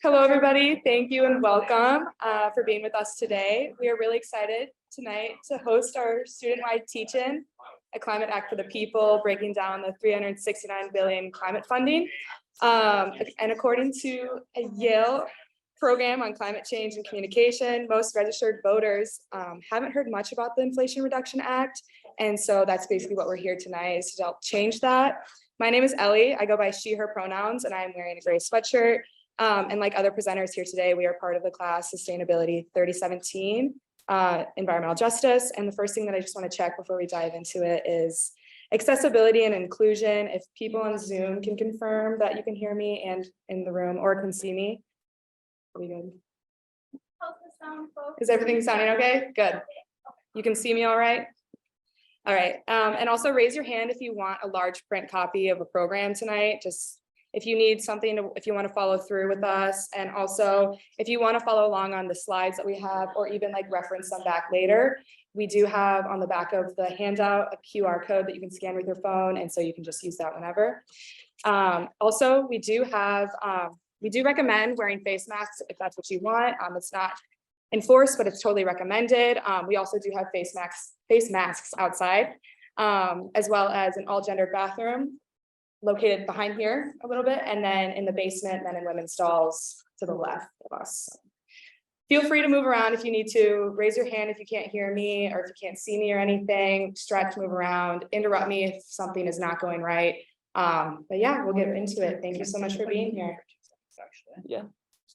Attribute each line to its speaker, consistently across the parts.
Speaker 1: Hello, everybody. Thank you and welcome for being with us today. We are really excited tonight to host our student-wide teach-in, A Climate Act for the People, breaking down the $369 billion climate funding. And according to a Yale program on climate change and communication, most registered voters haven't heard much about the Inflation Reduction Act. And so that's basically what we're here tonight, is to help change that. My name is Ellie. I go by she, her pronouns, and I'm wearing a gray sweatshirt. And like other presenters here today, we are part of the class Sustainability 3017, Environmental Justice. And the first thing that I just want to check before we dive into it is accessibility and inclusion. If people on Zoom can confirm that you can hear me and in the room or can see me. Are we good? Is everything sounding okay? Good. You can see me all right? All right. And also raise your hand if you want a large print copy of a program tonight. Just if you need something, if you want to follow through with us, and also if you want to follow along on the slides that we have, or even like reference them back later, we do have on the back of the handout a QR code that you can scan with your phone, and so you can just use that whenever. Also, we do recommend wearing face masks if that's what you want. It's not enforced, but it's totally recommended. We also do have face masks outside, as well as an all-gender bathroom located behind here a little bit, and then in the basement, men and women's stalls to the left of us. Feel free to move around if you need to. Raise your hand if you can't hear me or if you can't see me or anything. Stretch, move around, interrupt me if something is not going right. But yeah, we'll get into it. Thank you so much for being here.
Speaker 2: Yeah.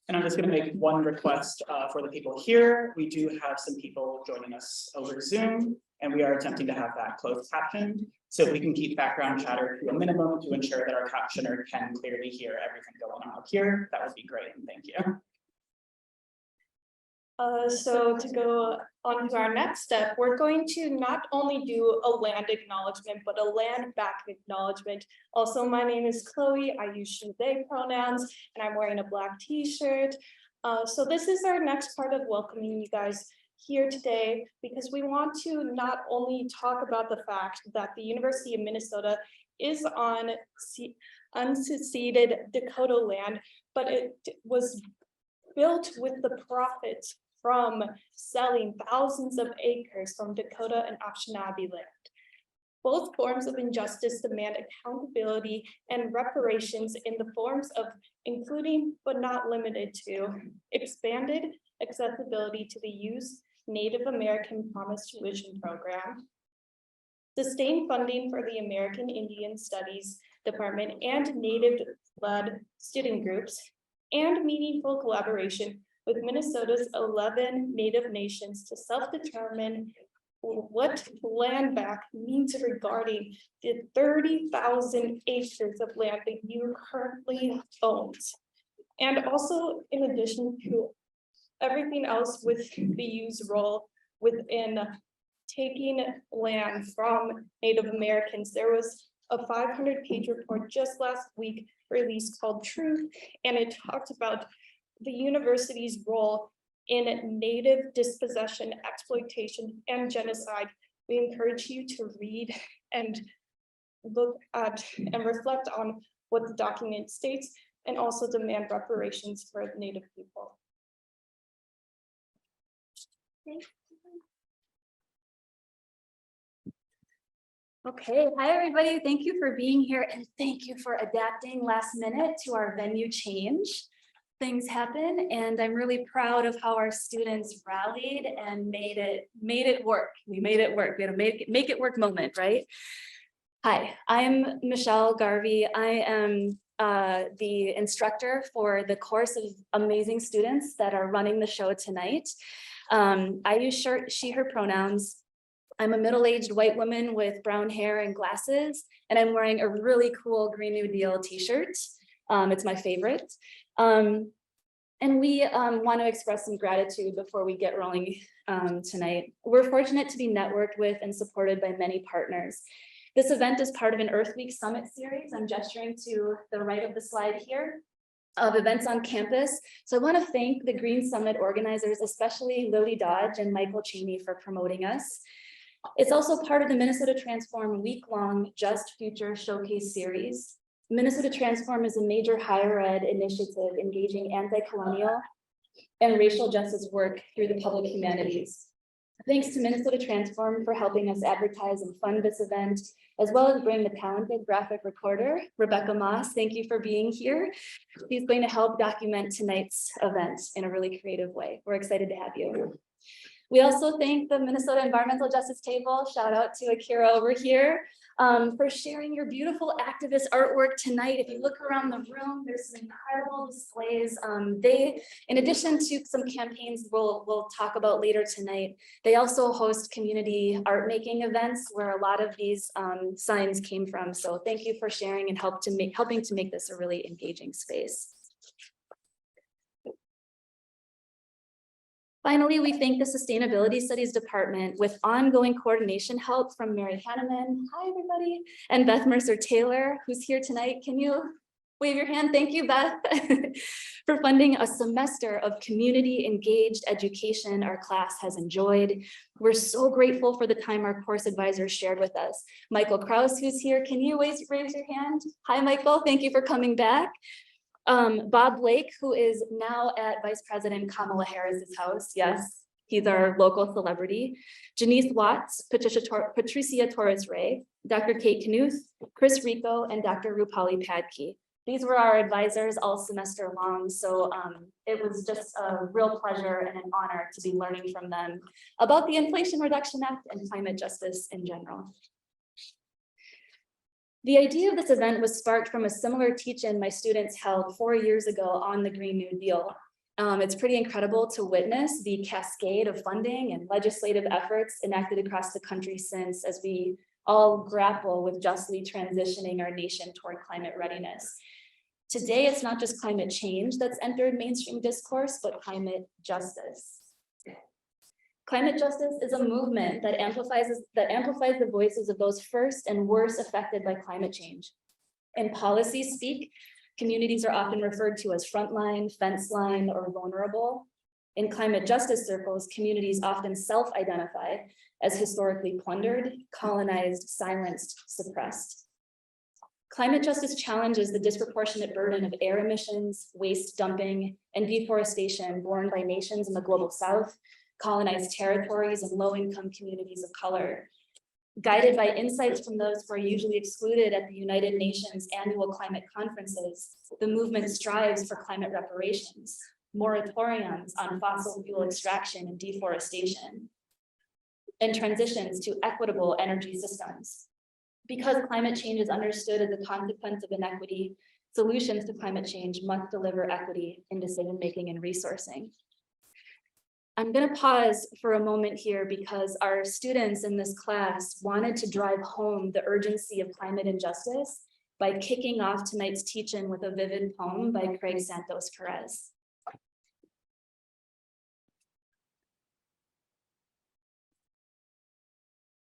Speaker 2: And I'm just going to make one request for the people here. We do have some people joining us over Zoom, and we are attempting to have that closed captioned. So if we can keep background chatter to a minimum to ensure that our captioner can clearly hear everything going on up here, that would be great. And thank you.
Speaker 3: So to go on to our next step, we're going to not only do a land acknowledgement, but a land back acknowledgement. Also, my name is Chloe. I use she, they pronouns, and I'm wearing a black t-shirt. So this is our next part of welcoming you guys here today, because we want to not only talk about the fact that the University of Minnesota is on unceded Dakota land, but it was built with the profits from selling thousands of acres from Dakota and Anishinaabe land. Both forms of injustice demand accountability and reparations in the forms of including, but not limited to, expanded accessibility to the USE Native American Promise Tuition Program, sustained funding for the American Indian Studies Department and Native-led student groups, and meaningful collaboration with Minnesota's 11 Native nations to self-determine what land back means regarding the 30,000 acres of land that you currently owns. And also, in addition to everything else with the USE role within taking land from Native Americans, there was a 500-page report just last week released called Truth, and it talked about the university's role in Native dispossession, exploitation, and genocide. We encourage you to read and look at and reflect on what the document states, and also demand reparations for Native people.
Speaker 4: Okay, hi everybody. Thank you for being here, and thank you for adapting last minute to our venue change. Things happen, and I'm really proud of how our students rallied and made it work. We made it work. We had a make it work moment, right? Hi, I'm Michelle Garvey. I am the instructor for the course of amazing students that are running the show tonight. I use she, her pronouns. I'm a middle-aged white woman with brown hair and glasses, and I'm wearing a really cool Green New Deal t-shirt. It's my favorite. And we want to express some gratitude before we get rolling tonight. We're fortunate to be networked with and supported by many partners. This event is part of an Earth Week Summit series. I'm gesturing to the right of the slide here of events on campus. So I want to thank the Green Summit organizers, especially Lily Dodge and Michael Cheney, for promoting us. It's also part of the Minnesota Transform week-long Just Future Showcase series. Minnesota Transform is a major higher ed initiative engaging anti-colonial and racial justice work through the public humanities. Thanks to Minnesota Transform for helping us advertise and fund this event, as well as bring the talented graphic recorder, Rebecca Moss. Thank you for being here. She's going to help document tonight's event in a really creative way. We're excited to have you. We also thank the Minnesota Environmental Justice Table. Shout out to Akira over here for sharing your beautiful activist artwork tonight. If you look around the room, there's some incredible displays. In addition to some campaigns we'll talk about later tonight, they also host community art making events where a lot of these signs came from. So thank you for sharing and helping to make this a really engaging space. Finally, we thank the Sustainability Studies Department with ongoing coordination help from Mary Hanneman, hi everybody, and Beth Mercer-Taylor, who's here tonight. Can you wave your hand? Thank you, Beth, for funding a semester of community engaged education our class has enjoyed. We're so grateful for the time our course advisors shared with us. Michael Krause, who's here, can you raise your hand? Hi, Michael, thank you for coming back. Bob Blake, who is now at Vice President Kamala Harris's house. Yes, he's our local celebrity. Janice Watts, Patricia Torres-Ray, Dr. Kate Knuth, Chris Rico, and Dr. Rupali Padkey. These were our advisors all semester long, so it was just a real pleasure and an honor to be learning from them about the Inflation Reduction Act and climate justice in general. The idea of this event was sparked from a similar teach-in my students held 4 years ago on the Green New Deal. It's pretty incredible to witness the cascade of funding and legislative efforts enacted across the country since, as we all grapple with justly transitioning our nation toward climate readiness. Today, it's not just climate change that's entered mainstream discourse, but climate justice. Climate justice is a movement that amplifies the voices of those first and worst affected by climate change. In policy speak, communities are often referred to as frontline, fence line, or vulnerable. In climate justice circles, communities often self-identify as historically plundered, colonized, silenced, suppressed. Climate justice challenges the disproportionate burden of air emissions, waste dumping, and deforestation borne by nations in the global south, colonized territories, and low-income communities of color. Guided by insights from those who are usually excluded at the United Nations annual climate conferences, the movement strives for climate reparations, moratoriums on fossil fuel extraction and deforestation, and transitions to equitable energy systems. Because climate change is understood as a consequence of inequity, solutions to climate change must deliver equity in decision-making and resourcing. I'm going to pause for a moment here because our students in this class wanted to drive home the urgency of climate injustice by kicking off tonight's teach-in with a vivid poem by Craig Santos Perez.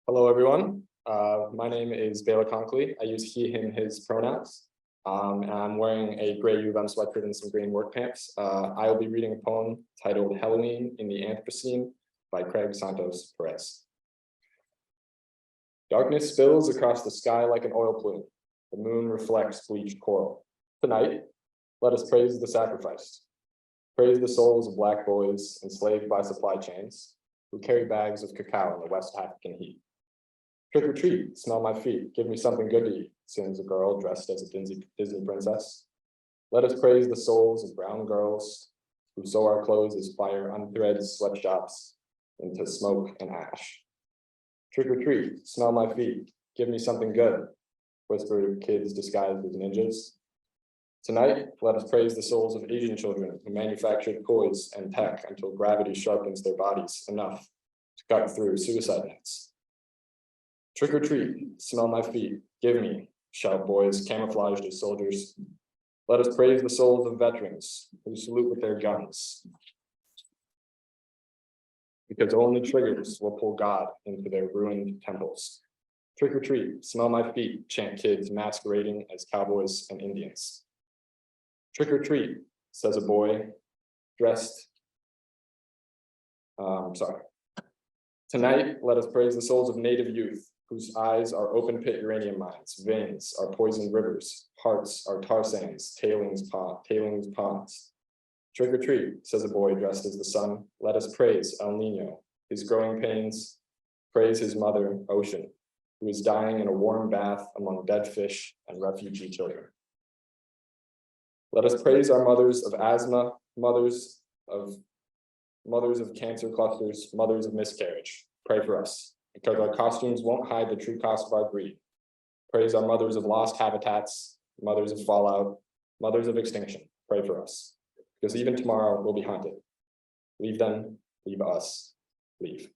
Speaker 5: Hello, everyone. My name is Bela Conkley. I use he, him, his pronouns. And I'm wearing a gray U of M sweatshirt and some green work pants. I will be reading a poem titled Halloween in the Anthropocene by Craig Santos Perez. Darkness spills across the sky like an oil plume. The moon reflects bleached coral. Tonight, let us praise the sacrifice. Praise the souls of Black boys enslaved by supply chains who carry bags of cacao in the West African heat. Trick or treat, smell my feet, give me something good to eat, sings a girl dressed as a Disney princess. Let us praise the souls of brown girls who sew our clothes as fire unthreads sweatshops into smoke and ash. Trick or treat, smell my feet, give me something good, whisper kids disguised as ninjas. Tonight, let us praise the souls of Asian children who manufactured toys and tech until gravity sharpens their bodies enough to cut through suicide nets. Trick or treat, smell my feet, give me, shout boys camouflaged as soldiers. Let us praise the souls of veterans who salute with their guns. Because only triggers will pull God into their ruined temples. Trick or treat, smell my feet, chant kids masquerading as cowboys and Indians. Trick or treat, says a boy dressed, Tonight, let us praise the souls of Native youth whose eyes are open pit uranium mines, veins are poisoned rivers, hearts are tar sands, tailings ponds. Trick or treat, says a boy dressed as the sun. Let us praise El Nino, his growing pains. Praise his mother, ocean, who is dying in a warm bath among dead fish and refugee children. Let us praise our mothers of asthma, mothers of cancer clusters, mothers of miscarriage. Pray for us, because our costumes won't hide the true cost of our greed. Praise our mothers of lost habitats, mothers of fallout, mothers of extinction. Pray for us, because even tomorrow will be haunted. Leave them, leave us, leave.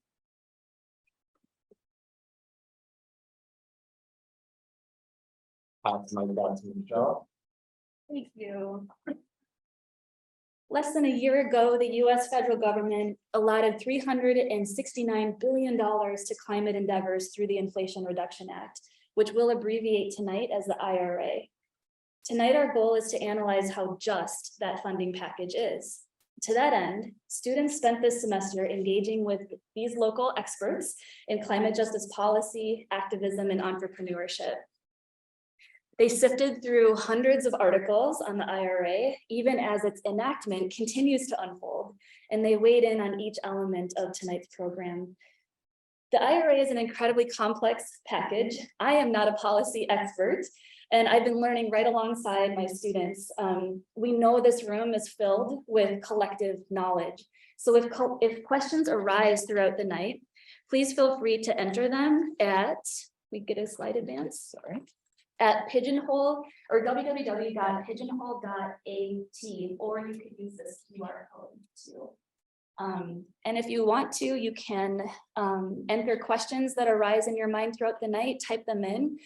Speaker 5: Pass my back to Michelle.
Speaker 4: Thank you. Less than a year ago, the US federal government allotted $369 billion to climate endeavors through the Inflation Reduction Act, which we'll abbreviate tonight as the IRA. Tonight, our goal is to analyze how just that funding package is. To that end, students spent this semester engaging with these local experts in climate justice policy, activism, and entrepreneurship. They sifted through hundreds of articles on the IRA, even as its enactment continues to unfold, and they weighed in on each element of tonight's program. The IRA is an incredibly complex package. I am not a policy expert, and I've been learning right alongside my students. We know this room is filled with collective knowledge. So if questions arise throughout the night, please feel free to enter them at, we get a slide advance, sorry. At Pigeonhole or www.pigeonhole.at, or you could use this QR code too. And if you want to, you can enter questions that arise in your mind throughout the night, type them in,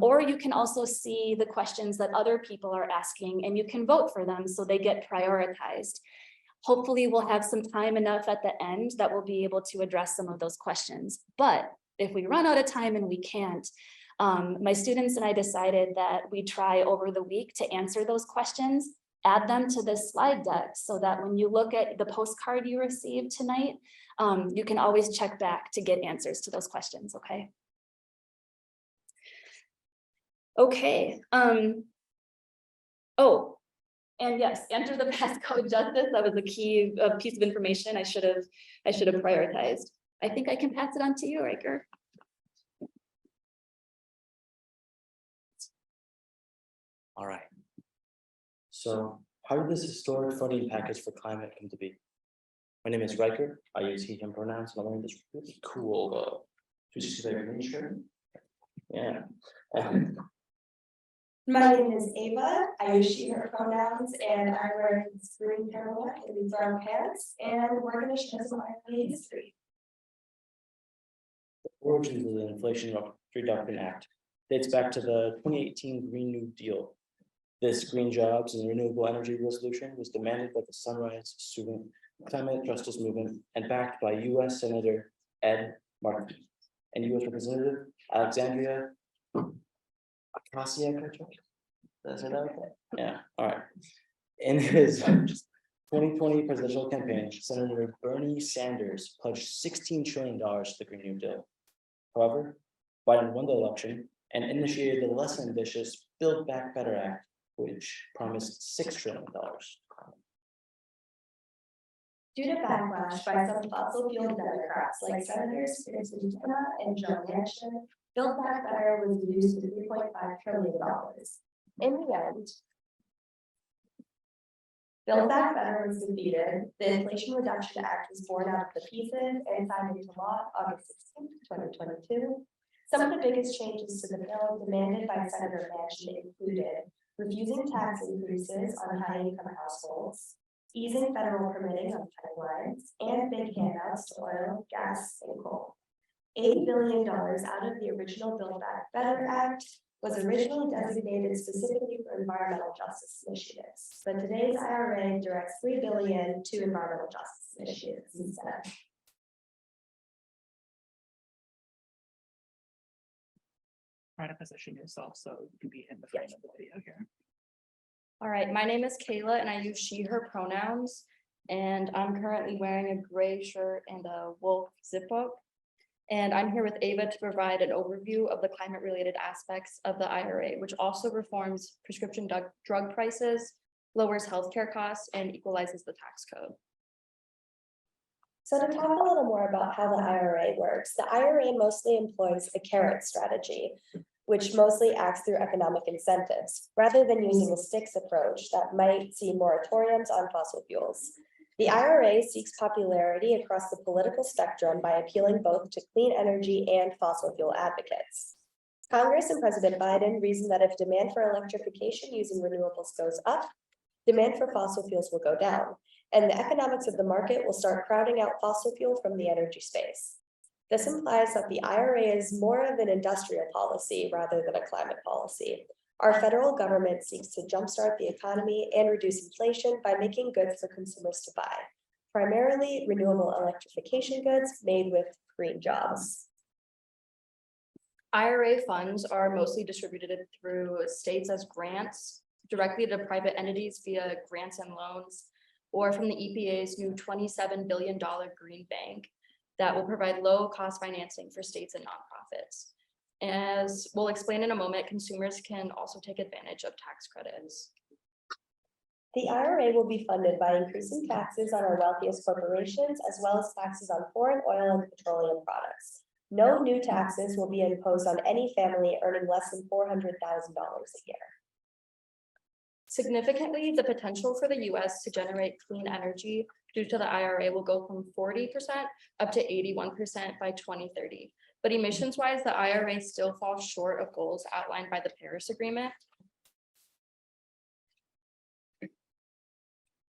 Speaker 4: or you can also see the questions that other people are asking and you can vote for them so they get prioritized. Hopefully we'll have some time enough at the end that we'll be able to address some of those questions. But if we run out of time and we can't, my students and I decided that we try over the week to answer those questions, add them to this slide deck so that when you look at the postcard you received tonight, you can always check back to get answers to those questions, okay? Okay. Oh, and yes, enter the passcode justice. That was a key piece of information I should have prioritized. I think I can pass it on to you, Riker.
Speaker 6: All right. So how did this historic funding package for climate come to be? My name is Riker. I use he, him pronouns. And I'm wearing this really cool, did you see that green shirt? Yeah.
Speaker 7: My name is Ava. I use she, her pronouns, and I'm wearing this green turtleneck and these brown pants, and we're going to share some IRA history.
Speaker 6: The origins of the Inflation Reduction Act dates back to the 2018 Green New Deal. This green jobs and renewable energy resolution was demanded by the Sunrise Student Climate Justice Movement and backed by U.S. Senator Ed Markey and U.S. Representative Alexandria Ocasio-Cortez. Did I say that okay? Yeah, all right. In his 2020 presidential campaign, Senator Bernie Sanders pledged $16 trillion to the Green New Deal. However, Biden won the election and initiated the less ambitious Build Back Better Act, which promised $6 trillion.
Speaker 7: Due to backlash by some fossil fuel Democrats like Senators Kristen and Joe Manchin, Build Back Better was reduced to $3.5 trillion. In the end, Build Back Better was defeated. The Inflation Reduction Act was born out of the pieces and signed into law August 16, 2022. Some of the biggest changes to the bill demanded by Senator Manchin included refusing tax increases on high-income households, easing federal permitting on pipelines, and big handouts to oil, gas, and coal. $8 billion out of the original Build Back Better Act was originally designated specifically for environmental justice initiatives, but today's IRA directs $3 billion to environmental justice initiatives instead.
Speaker 2: Try to position yourself so you can be in the frame of the video here.
Speaker 8: All right, my name is Kayla and I use she, her pronouns. And I'm currently wearing a gray shirt and a wolf zip up. And I'm here with Ava to provide an overview of the climate-related aspects of the IRA, which also reforms prescription drug prices, lowers healthcare costs, and equalizes the tax code.
Speaker 7: So to talk a little more about how the IRA works, the IRA mostly employs a carrot strategy, which mostly acts through economic incentives, rather than using a sticks approach that might see moratoriums on fossil fuels. The IRA seeks popularity across the political spectrum by appealing both to clean energy and fossil fuel advocates. Congress and President Biden reason that if demand for electrification using renewables goes up, demand for fossil fuels will go down, and the economics of the market will start crowding out fossil fuel from the energy space. This implies that the IRA is more of an industrial policy rather than a climate policy. Our federal government seeks to jumpstart the economy and reduce inflation by making goods for consumers to buy, primarily renewable electrification goods made with green jobs.
Speaker 8: IRA funds are mostly distributed through states as grants, directly to private entities via grants and loans, or from the EPA's new $27 billion Green Bank that will provide low-cost financing for states and nonprofits. As we'll explain in a moment, consumers can also take advantage of tax credits.
Speaker 7: The IRA will be funded by increasing taxes on our wealthiest corporations, as well as taxes on foreign oil and petroleum products. No new taxes will be imposed on any family earning less than $400,000 a year.
Speaker 8: Significantly, the potential for the US to generate clean energy due to the IRA will go from 40% up to 81% by 2030. But emissions-wise, the IRA still falls short of goals outlined by the Paris Agreement.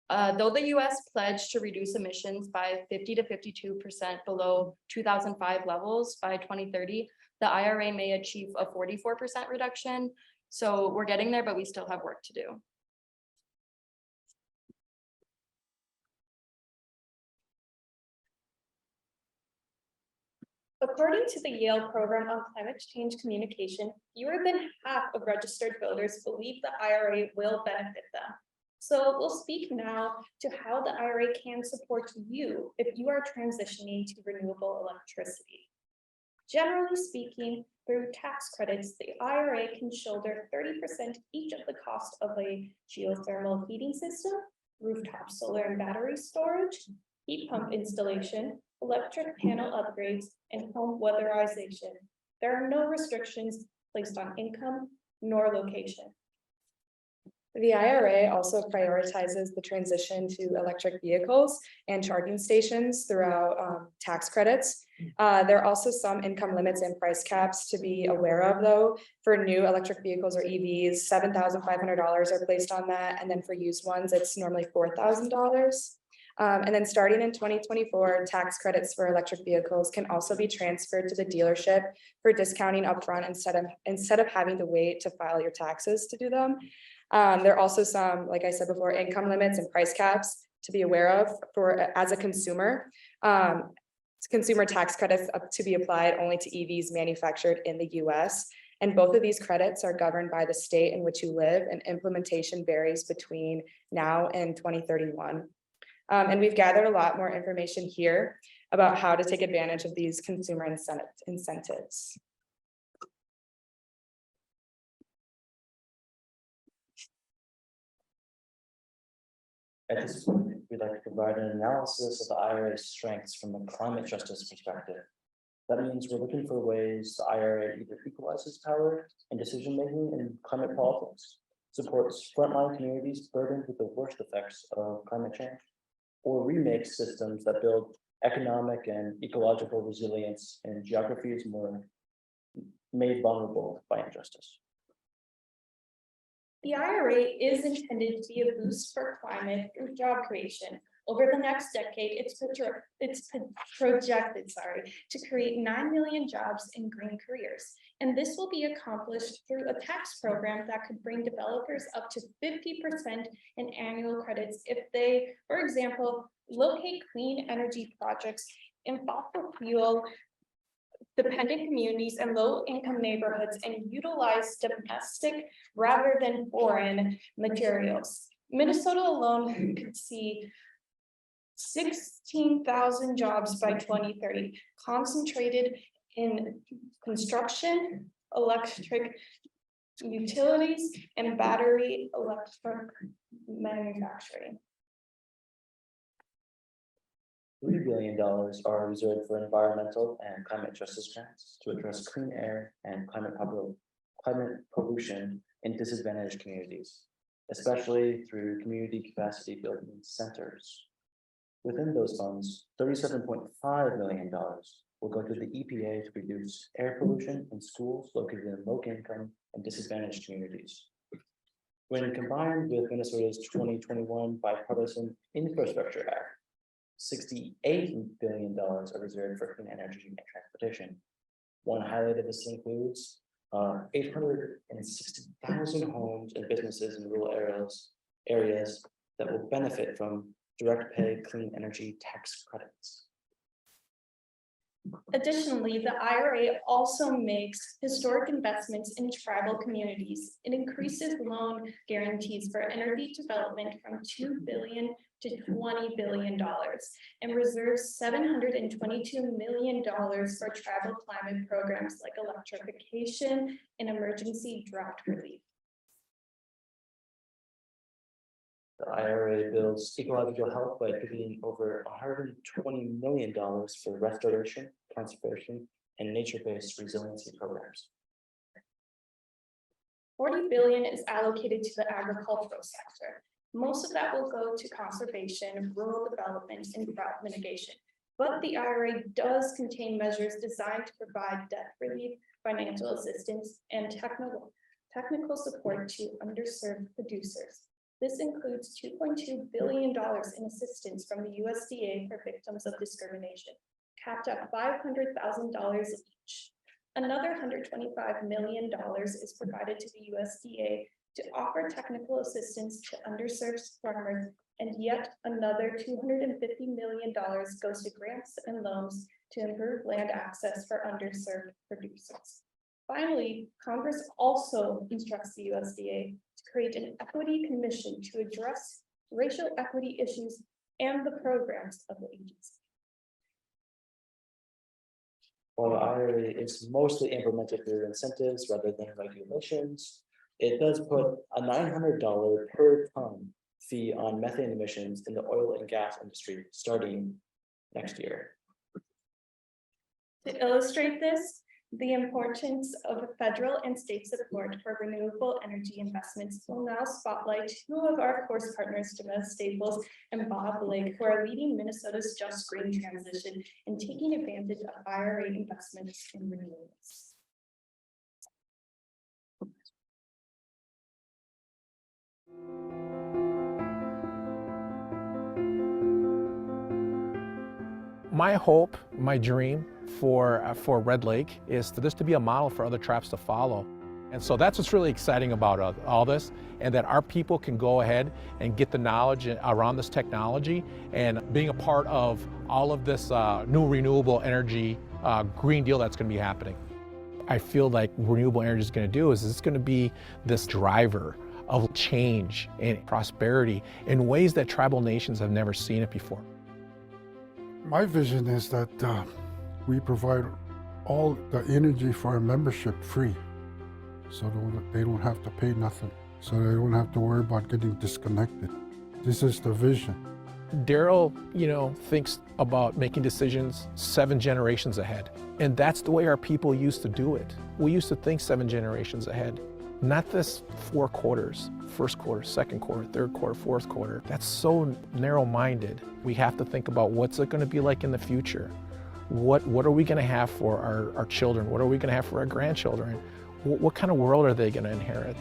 Speaker 8: Though the US pledged to reduce emissions by 50 to 52% below 2005 levels by 2030, the IRA may achieve a 44% reduction. So we're getting there, but we still have work to do.
Speaker 3: According to the Yale Program on Climate Change Communication, fewer than half of registered voters believe the IRA will benefit them. So we'll speak now to how the IRA can support you if you are transitioning to renewable electricity. Generally speaking, through tax credits, the IRA can shoulder 30% each of the cost of a geothermal heating system, rooftop solar and battery storage, heat pump installation, electric panel upgrades, and home weatherization. There are no restrictions placed on income nor location.
Speaker 1: The IRA also prioritizes the transition to electric vehicles and charging stations throughout tax credits. There are also some income limits and price caps to be aware of, though. For new electric vehicles or EVs, $7,500 are placed on that, and then for used ones, it's normally $4,000. And then starting in 2024, tax credits for electric vehicles can also be transferred to the dealership for discounting upfront instead of having to wait to file your taxes to do them. There are also some, like I said before, income limits and price caps to be aware of for as a consumer. Consumer tax credits up to be applied only to EVs manufactured in the US. And both of these credits are governed by the state in which you live, and implementation varies between now and 2031. And we've gathered a lot more information here about how to take advantage of these consumer incentives.
Speaker 6: At this point, we'd like to provide an analysis of the IRA's strengths from a climate justice perspective. That means we're looking for ways the IRA either equalizes power and decision-making in climate politics, supports frontline communities burdened with the worst effects of climate change, or remakes systems that build economic and ecological resilience in geographies more made vulnerable by injustice.
Speaker 3: The IRA is intended to be a boost for climate through job creation. Over the next decade, it's projected to create 9 million jobs in green careers. And this will be accomplished through a tax program that could bring developers up to 50% in annual credits if they, for example, locate clean energy projects in fossil fuel dependent communities and low-income neighborhoods and utilize domestic rather than foreign materials. Minnesota alone could see 16,000 jobs by 2030, concentrated in construction, electric utilities, and battery electric manufacturing.
Speaker 6: $3 billion are reserved for environmental and climate justice grants to address clean air and climate pollution in disadvantaged communities, especially through community capacity building centers. Within those funds, $37.5 million will go to the EPA to reduce air pollution in schools located in low-income and disadvantaged communities. When combined with Minnesota's 2021 Bipartisan Infrastructure Act, $68 billion are reserved for clean energy and transportation. One highlight of this includes 860,000 homes and businesses in rural areas that will benefit from direct pay clean energy tax credits.
Speaker 3: Additionally, the IRA also makes historic investments in tribal communities. It increases loan guarantees for energy development from $2 billion to $20 billion and reserves $722 million for tribal climate programs like electrification and emergency drought relief.
Speaker 6: The IRA builds ecological health by attributing over $120 million for restoration, conservation, and nature-based resiliency programs.
Speaker 3: $40 billion is allocated to the agricultural sector. Most of that will go to conservation, rural development, and drought mitigation. But the IRA does contain measures designed to provide debt relief, financial assistance, and technical support to underserved producers. This includes $2.2 billion in assistance from the USDA for victims of discrimination, capped at $500,000 each. Another $125 million is provided to the USDA to offer technical assistance to underserved farmers, and yet another $250 million goes to grants and loans to improve land access for underserved producers. Finally, Congress also instructs the USDA to create an equity commission to address racial equity issues and the programs of the agency.
Speaker 6: While the IRA is mostly implemented through incentives rather than regulations, it does put a $900 per ton fee on methane emissions in the oil and gas industry starting next year.
Speaker 3: To illustrate this, the importance of federal and state support for renewable energy investments will now spotlight two of our course partners, Jamez Staples and Bob Blake, who are leading Minnesota's just green transition and taking advantage of IRA investments in renewables.
Speaker 9: My hope, my dream for Red Lake is for this to be a model for other tribes to follow. And so that's what's really exciting about all this, and that our people can go ahead and get the knowledge around this technology and being a part of all of this new renewable energy Green Deal that's going to be happening. I feel like renewable energy is going to do is it's going to be this driver of change and prosperity in ways that tribal nations have never seen it before.
Speaker 10: My vision is that we provide all the energy for our membership free, so they don't have to pay nothing, so they don't have to worry about getting disconnected. This is the vision.
Speaker 9: Daryl, thinks about making decisions 7 generations ahead. And that's the way our people used to do it. We used to think 7 generations ahead. Not this 4 quarters, first quarter, second quarter, third quarter, fourth quarter. That's so narrow-minded. We have to think about what's it going to be like in the future. What are we going to have for our children? What are we going to have for our grandchildren? What kind of world are they going to inherit?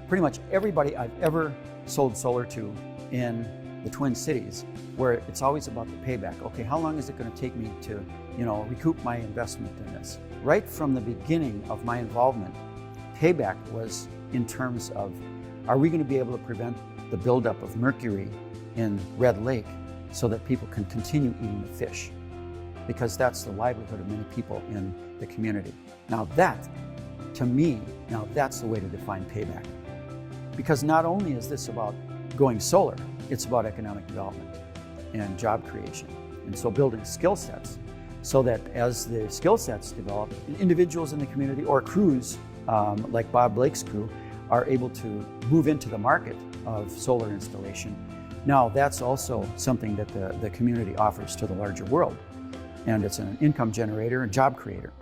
Speaker 11: Pretty much everybody I've ever sold solar to in the Twin Cities, where it's always about the payback. Okay, how long is it going to take me to, recoup my investment in this? Right from the beginning of my involvement, payback was in terms of, are we going to be able to prevent the buildup of mercury in Red Lake so that people can continue eating the fish? Because that's the livelihood of many people in the community. Now that, to me, that's the way to define payback. Because not only is this about going solar, it's about economic development and job creation. And so building skill sets so that as the skill sets develop, individuals in the community or crews like Bob Blake's crew are able to move into the market of solar installation. Now that's also something that the community offers to the larger world. And it's an income generator and job creator.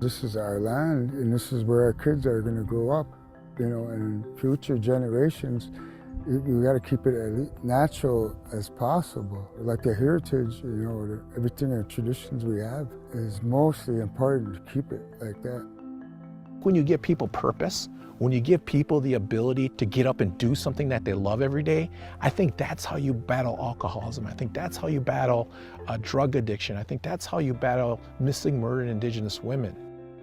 Speaker 10: This is our land, and this is where our kids are going to grow up, you know, and future generations. You got to keep it as natural as possible. Like the heritage, you know, everything, our traditions we have is mostly important to keep it like that.
Speaker 9: When you give people purpose, when you give people the ability to get up and do something that they love every day, I think that's how you battle alcoholism. I think that's how you battle drug addiction. I think that's how you battle missing murdered Indigenous women.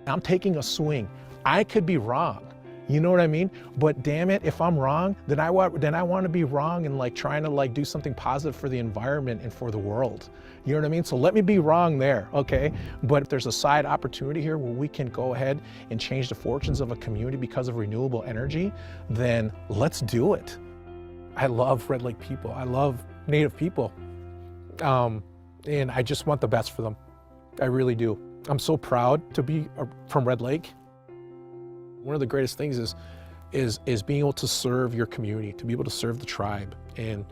Speaker 9: I'm taking a swing. I could be wrong. You know what I mean? But damn it, if I'm wrong, then I want to be wrong and like trying to like do something positive for the environment and for the world. You know what I mean? So let me be wrong there, okay? But if there's a side opportunity here where we can go ahead and change the fortunes of a community because of renewable energy, then let's do it. I love Red Lake people. I love Native people. And I just want the best for them. I really do. I'm so proud to be from Red Lake. One of the greatest things is being able to serve your community, to be able to serve the tribe. And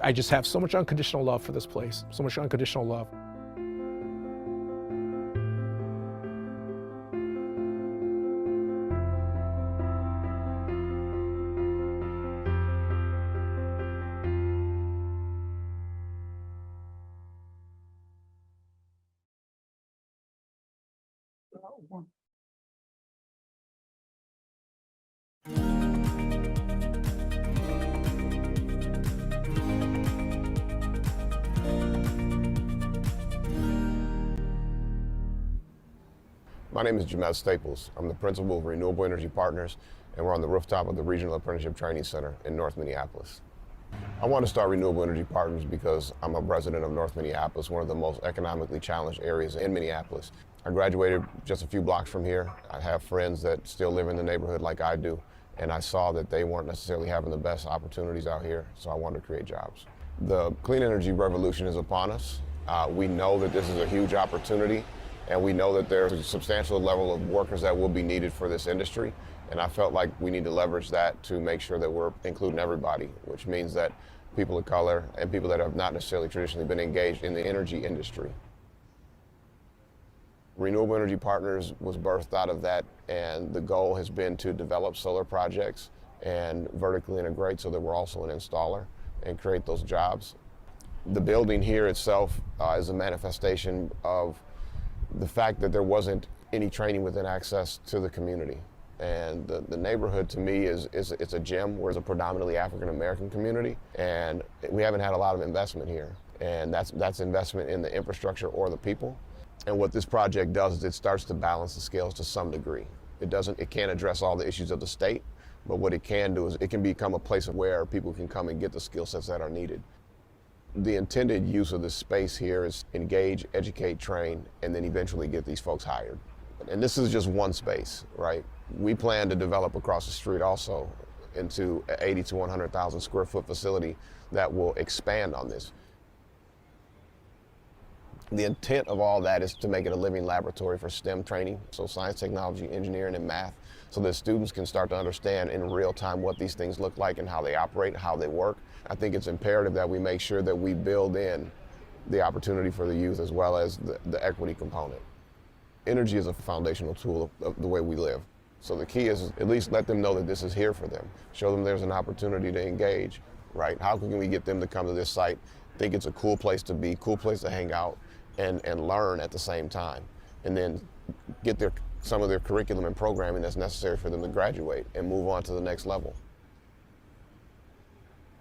Speaker 9: I just have so much unconditional love for this place, so much unconditional love.
Speaker 12: My name is Jamel Staples. I'm the principal of Renewable Energy Partners, and we're on the rooftop of the Regional Apprenticeship Training Center in North Minneapolis. I want to start Renewable Energy Partners because I'm a resident of North Minneapolis, one of the most economically challenged areas in Minneapolis. I graduated just a few blocks from here. I have friends that still live in the neighborhood like I do, and I saw that they weren't necessarily having the best opportunities out here, so I wanted to create jobs. The clean energy revolution is upon us. We know that this is a huge opportunity, and we know that there's a substantial level of workers that will be needed for this industry. And I felt like we need to leverage that to make sure that we're including everybody, which means that people of color and people that have not necessarily traditionally been engaged in the energy industry. Renewable Energy Partners was birthed out of that, and the goal has been to develop solar projects and vertically integrate so that we're also an installer and create those jobs. The building here itself is a manifestation of the fact that there wasn't any training within access to the community. And the neighborhood to me it's a gem. We're a predominantly African-American community, and we haven't had a lot of investment here. And that's investment in the infrastructure or the people. And what this project does is it starts to balance the scales to some degree. It can't address all the issues of the state, but what it can do is it can become a place where people can come and get the skill sets that are needed. The intended use of this space here is engage, educate, train, and then eventually get these folks hired. And this is just one space, right? We plan to develop across the street also into an 80 to 100,000 square foot facility that will expand on this. The intent of all that is to make it a living laboratory for STEM training, so science, technology, engineering, and math, so that students can start to understand in real time what these things look like and how they operate, how they work. I think it's imperative that we make sure that we build in the opportunity for the youth as well as the equity component. Energy is a foundational tool of the way we live. So the key is at least let them know that this is here for them. Show them there's an opportunity to engage, right? How can we get them to come to this site, think it's a cool place to be, cool place to hang out, and learn at the same time, and then get some of their curriculum and programming that's necessary for them to graduate and move on to the next level.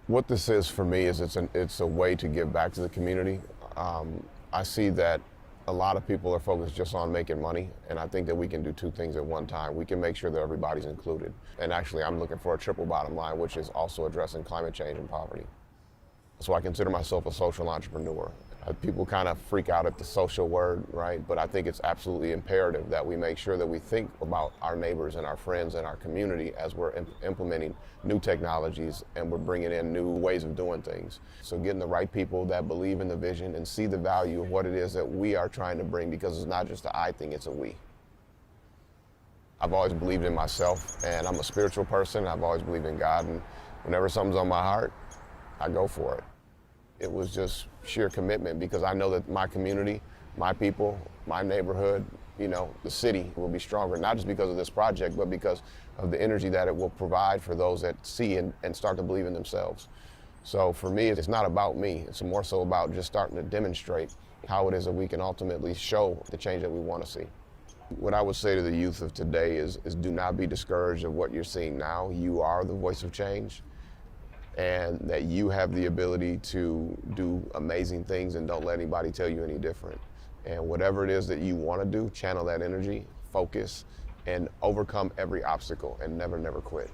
Speaker 12: What this is for me is it's a way to give back to the community. I see that a lot of people are focused just on making money, and I think that we can do two things at one time. We can make sure that everybody's included, and actually I'm looking for a triple bottom line, which is also addressing climate change and poverty. So I consider myself a social entrepreneur, People kind of freak out at the social word, right? But I think it's absolutely imperative that we make sure that we think about our neighbors and our friends and our community as we're implementing new technologies and we're bringing in new ways of doing things. So getting the right people that believe in the vision and see the value of what it is that we are trying to bring, because it's not just a I thing, it's a we. I've always believed in myself, and I'm a spiritual person. I've always believed in God, and whenever something's on my heart, I go for it. It was just sheer commitment, because I know that my community, my people, my neighborhood, you know, the city will be stronger, not just because of this project, but because of the energy that it will provide for those that see and start to believe in themselves. So for me, it's not about me. It's more so about just starting to demonstrate how it is that we can ultimately show the change that we want to see. What I would say to the youth of today is do not be discouraged of what you're seeing now. You are the voice of change, and that you have the ability to do amazing things, and don't let anybody tell you any different. And whatever it is that you want to do, channel that energy, focus, and overcome every obstacle, and never, never quit.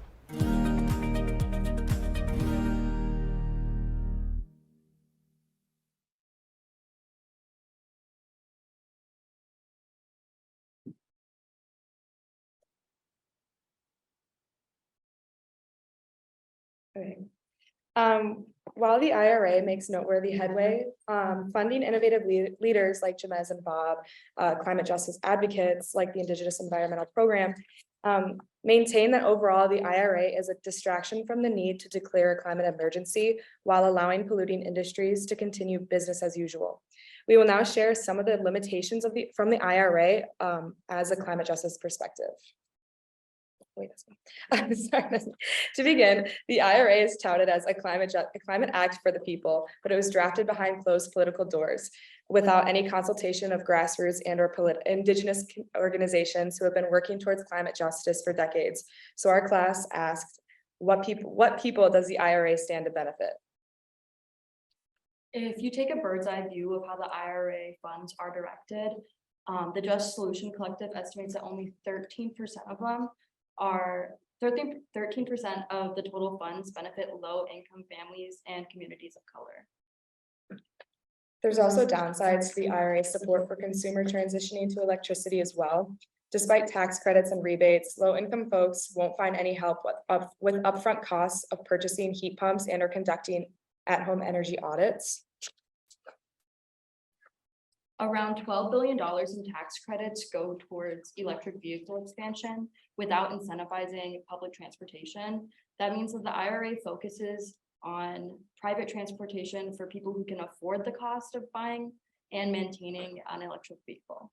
Speaker 1: Okay. While the IRA makes noteworthy headway, funding innovative leaders like Jamez and Bob, climate justice advocates like the Indigenous Environmental Program, maintain that overall the IRA is a distraction from the need to declare a climate emergency while allowing polluting industries to continue business as usual. We will now share some of the limitations from the IRA as a climate justice perspective. Wait, sorry. To begin, the IRA is touted as a climate act for the people, but it was drafted behind closed political doors without any consultation of grassroots and/or indigenous organizations who have been working towards climate justice for decades. So our class asked, what people does the IRA stand to benefit?
Speaker 8: If you take a bird's eye view of how the IRA funds are directed, the Just Solution Collective estimates that only 13% of them are 13% of the total funds benefit low-income families and communities of color.
Speaker 1: There's also downsides to the IRA support for consumer transitioning to electricity as well. Despite tax credits and rebates, low-income folks won't find any help with upfront costs of purchasing heat pumps and/or conducting at-home energy audits.
Speaker 8: Around $12 billion in tax credits go towards electric vehicle expansion without incentivizing public transportation. That means that the IRA focuses on private transportation for people who can afford the cost of buying and maintaining an electric vehicle.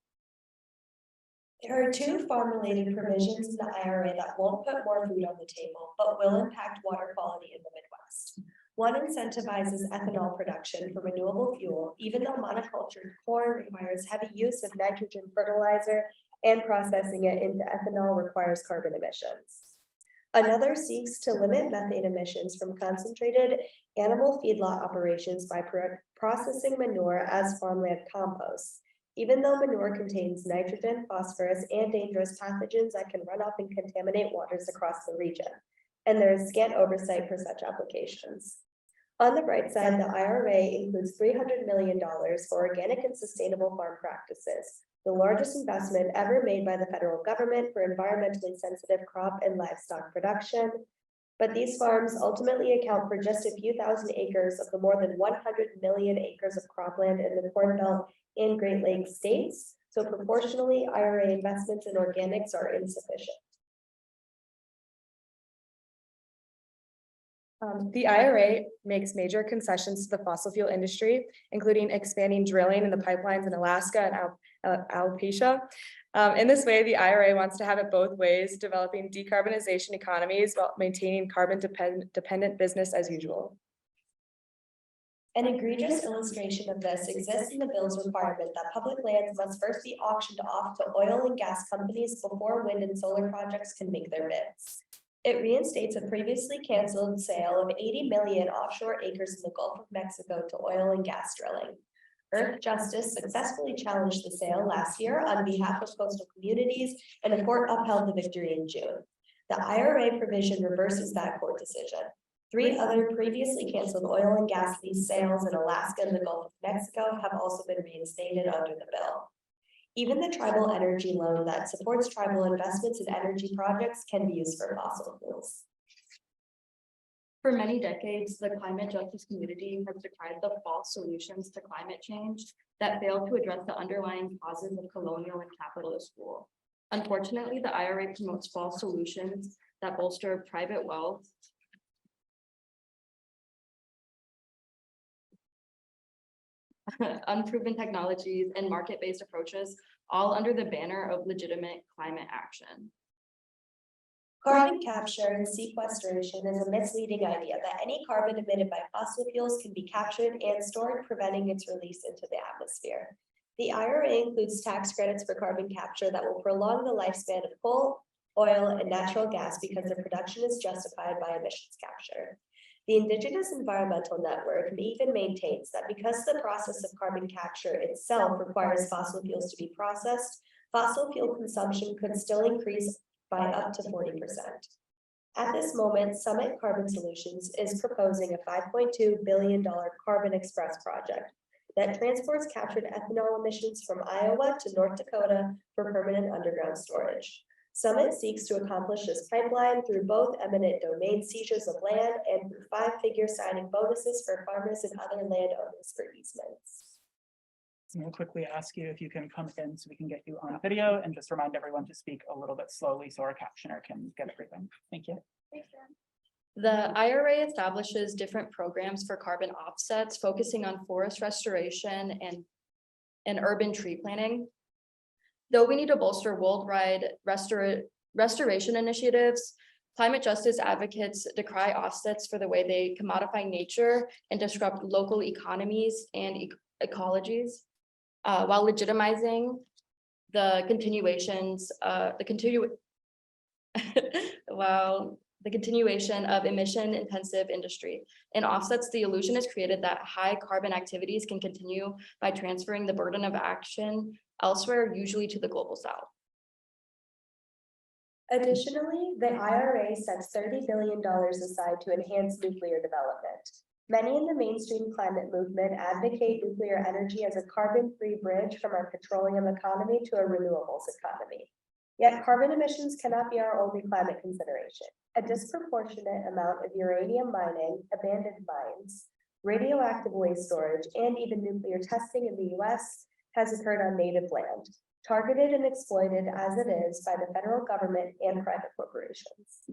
Speaker 7: There are two farm-related provisions in the IRA that won't put more food on the table, but will impact water quality in the Midwest. One incentivizes ethanol production for renewable fuel, even though monocultured corn requires heavy use of nitrogen fertilizer and processing it into ethanol requires carbon emissions. Another seeks to limit methane emissions from concentrated animal feedlot operations by processing manure as farmland compost. Even though manure contains nitrogen, phosphorus, and dangerous pathogens that can run off and contaminate waters across the region, and there is scant oversight for such applications. On the bright side, the IRA includes $300 million for organic and sustainable farm practices, the largest investment ever made by the federal government for environmentally sensitive crop and livestock production. But these farms ultimately account for just a few thousand acres of the more than 100 million acres of cropland in the Corn Belt and Great Lakes states. So proportionally, IRA investments in organics are insufficient.
Speaker 1: The IRA makes major concessions to the fossil fuel industry, including expanding drilling in the pipelines in Alaska and alopecia. In this way, the IRA wants to have it both ways, developing decarbonization economies while maintaining carbon dependent business as usual.
Speaker 7: An egregious illustration of this exists in the bill's requirement that public lands must first be auctioned off to oil and gas companies before wind and solar projects can make their bids. It reinstates a previously canceled sale of 80 million offshore acres in the Gulf of Mexico to oil and gas drilling. Earth Justice successfully challenged the sale last year on behalf of coastal communities, and the court upheld the victory in June. The IRA provision reverses that court decision. 3 other previously canceled oil and gas lease sales in Alaska and the Gulf of Mexico have also been reinstated under the bill. Even the tribal energy loan that supports tribal investments in energy projects can be used for fossil fuels.
Speaker 8: For many decades, the climate justice community has decried the false solutions to climate change that fail to address the underlying causes of colonial and capitalist rule. Unfortunately, the IRA promotes false solutions that bolster private wealth, unproven technologies, and market-based approaches, all under the banner of legitimate climate action.
Speaker 7: Carbon capture and sequestration is a misleading idea that any carbon emitted by fossil fuels can be captured and stored, preventing its release into the atmosphere. The IRA includes tax credits for carbon capture that will prolong the lifespan of coal, oil, and natural gas because their production is justified by emissions capture. The Indigenous Environmental Network even maintains that because the process of carbon capture itself requires fossil fuels to be processed, fossil fuel consumption could still increase by up to 40%. At this moment, Summit Carbon Solutions is proposing a $5.2 billion carbon express project that transports captured ethanol emissions from Iowa to North Dakota for permanent underground storage. Summit seeks to accomplish this pipeline through both eminent domain seizures of land and through 5-figure signing bonuses for farmers and other landowners for easements.
Speaker 2: So we'll quickly ask you if you can come in so we can get you on video, and just remind everyone to speak a little bit slowly so our captioner can get everything. Thank you.
Speaker 8: The IRA establishes different programs for carbon offsets, focusing on forest restoration and urban tree planting. Though we need to bolster worldwide restoration initiatives, climate justice advocates decry offsets for the way they commodify nature and disrupt local economies and ecologies, while legitimizing the continuation of emission-intensive industry. In offsets, the illusion is created that high carbon activities can continue by transferring the burden of action elsewhere, usually to the global south.
Speaker 7: Additionally, the IRA sets $30 billion aside to enhance nuclear development. Many in the mainstream climate movement advocate nuclear energy as a carbon-free bridge from our petroleum economy to a renewables economy. Yet carbon emissions cannot be our only climate consideration. A disproportionate amount of uranium mining, abandoned mines, radioactive waste storage, and even nuclear testing in the US has occurred on native land, targeted and exploited as it is by the federal government and private corporations.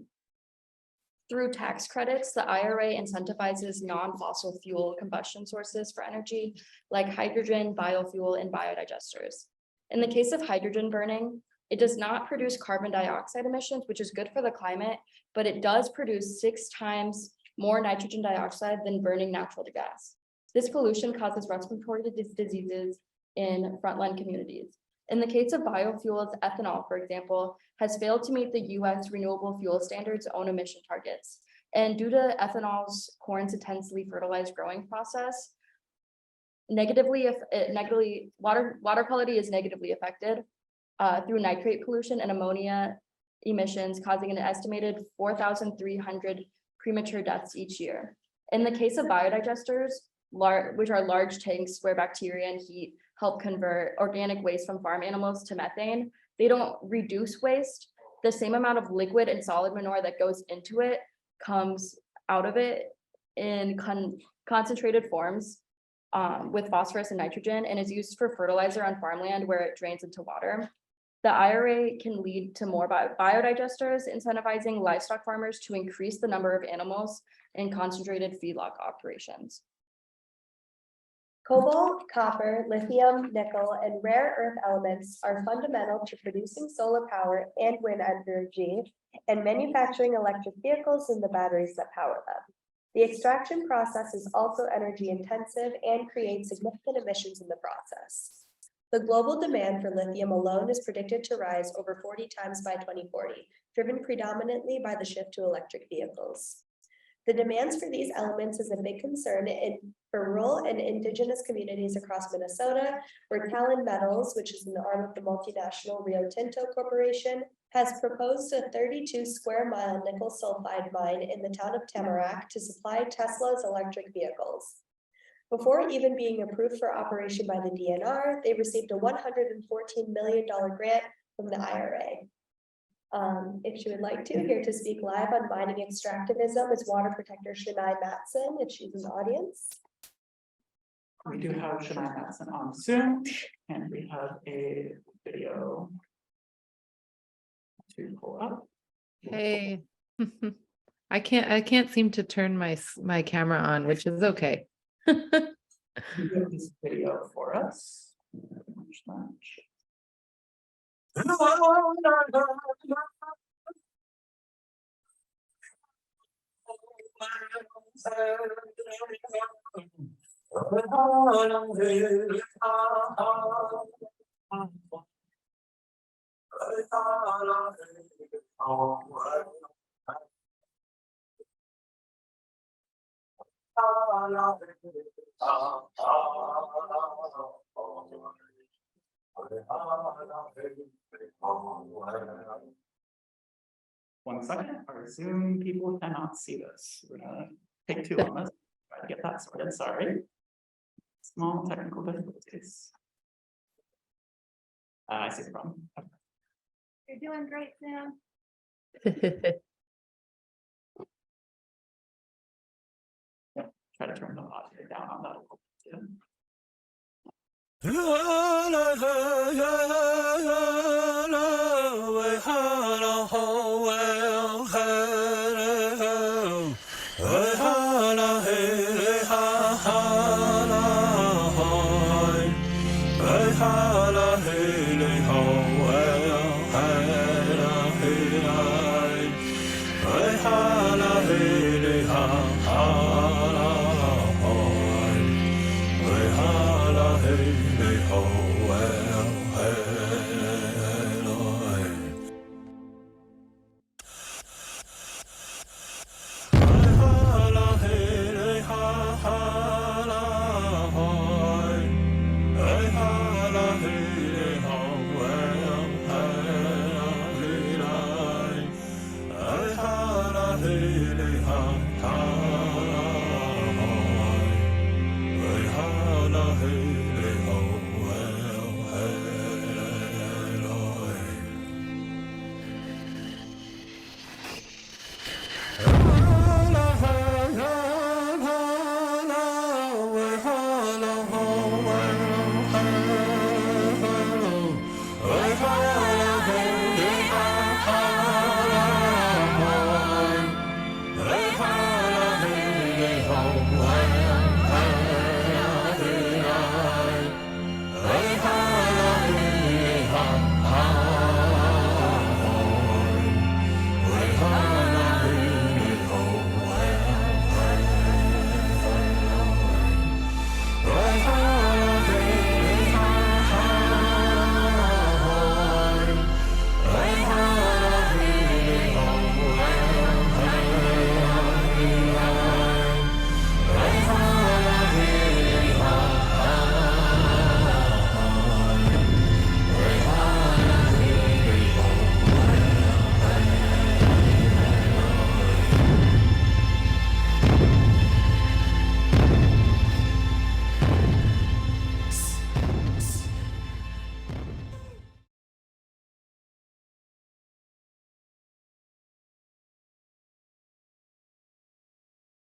Speaker 8: Through tax credits, the IRA incentivizes non-fossil fuel combustion sources for energy, like hydrogen, biofuel, and biodigesters. In the case of hydrogen burning, it does not produce carbon dioxide emissions, which is good for the climate, but it does produce 6 times more nitrogen dioxide than burning natural gas. This pollution causes respiratory diseases in frontline communities. In the case of biofuels, ethanol, for example, has failed to meet the US renewable fuel standards' own emission targets. And due to ethanol's corn's intensely fertilized growing process, water quality is negatively affected through nitrate pollution and ammonia emissions, causing an estimated 4,300 premature deaths each year. In the case of biodigesters, which are large tanks where bacteria and heat help convert organic waste from farm animals to methane, they don't reduce waste. The same amount of liquid and solid manure that goes into it comes out of it in concentrated forms with phosphorus and nitrogen, and is used for fertilizer on farmland where it drains into water. The IRA can lead to more biodigesters, incentivizing livestock farmers to increase the number of animals in concentrated feedlot operations.
Speaker 7: Cobalt, copper, lithium, nickel, and rare earth elements are fundamental to producing solar power and wind energy and manufacturing electric vehicles and the batteries that power them. The extraction process is also energy intensive and creates significant emissions in the process. The global demand for lithium alone is predicted to rise over 40 times by 2040, driven predominantly by the shift to electric vehicles. The demands for these elements is a big concern for rural and indigenous communities across Minnesota, where Talon Metals, which is an arm of the multinational Rio Tinto Corporation, has proposed a 32 square mile nickel sulfide mine in the town of Tamarack to supply Tesla's electric vehicles. Before even being approved for operation by the DNR, they received a $114 million grant from the IRA. If she would like to, here to speak live on mining extractivism is water protector Shania Matson, if she's in the audience.
Speaker 2: We do have Shania Matson on Zoom, and we have a video to pull up.
Speaker 13: Hey, I can't seem to turn my camera on, which is okay.
Speaker 2: You have this video for us. One second, our Zoom people cannot see this. We're gonna take too long. Let's try to get that sorted, sorry. Small technical difficulties. I see the problem. Okay.
Speaker 4: You're doing great, Sam.
Speaker 2: Try to turn the audio down on that a little bit too.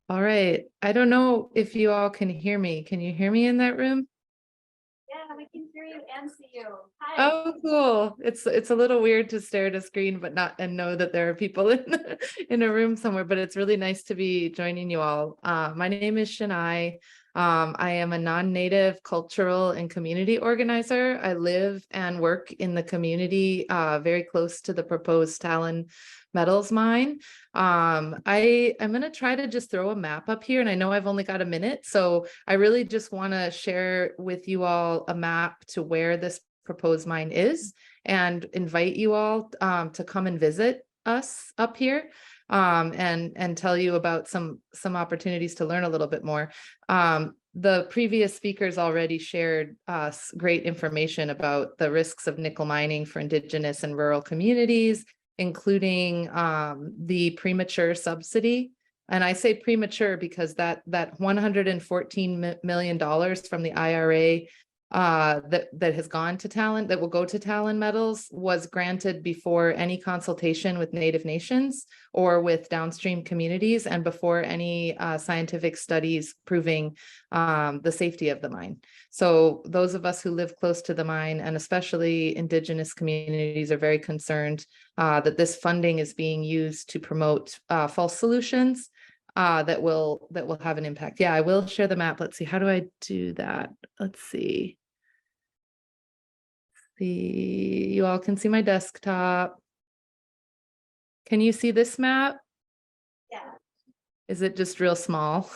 Speaker 13: All right. I don't know if you all can hear me. Can you hear me in that room?
Speaker 4: Yeah, we can hear you and see you. Hi.
Speaker 13: Oh, cool. It's a little weird to stare at a screen, but not and know that there are people in a room somewhere, but it's really nice to be joining you all. My name is Shania. I am a non-native cultural and community organizer. I live and work in the community very close to the proposed Talon Metals mine. I'm going to try to just throw a map up here, and I know I've only got a minute, so I really just want to share with you all a map to where this proposed mine is and invite you all to come and visit us up here. and tell you about some opportunities to learn a little bit more. The previous speakers already shared great information about the risks of nickel mining for Indigenous and rural communities, including the premature subsidy. And I say premature because that $114 million from the IRA that has gone to Talon, that will go to Talon Metals, was granted before any consultation with Native nations or with downstream communities, and before any scientific studies proving the safety of the mine. So those of us who live close to the mine, and especially Indigenous communities, are very concerned that this funding is being used to promote false solutions that will have an impact. Yeah, I will share the map. Let's see, how do I do that? Let's see. You all can see my desktop. Can you see this map?
Speaker 4: Yeah.
Speaker 13: Is it just real small?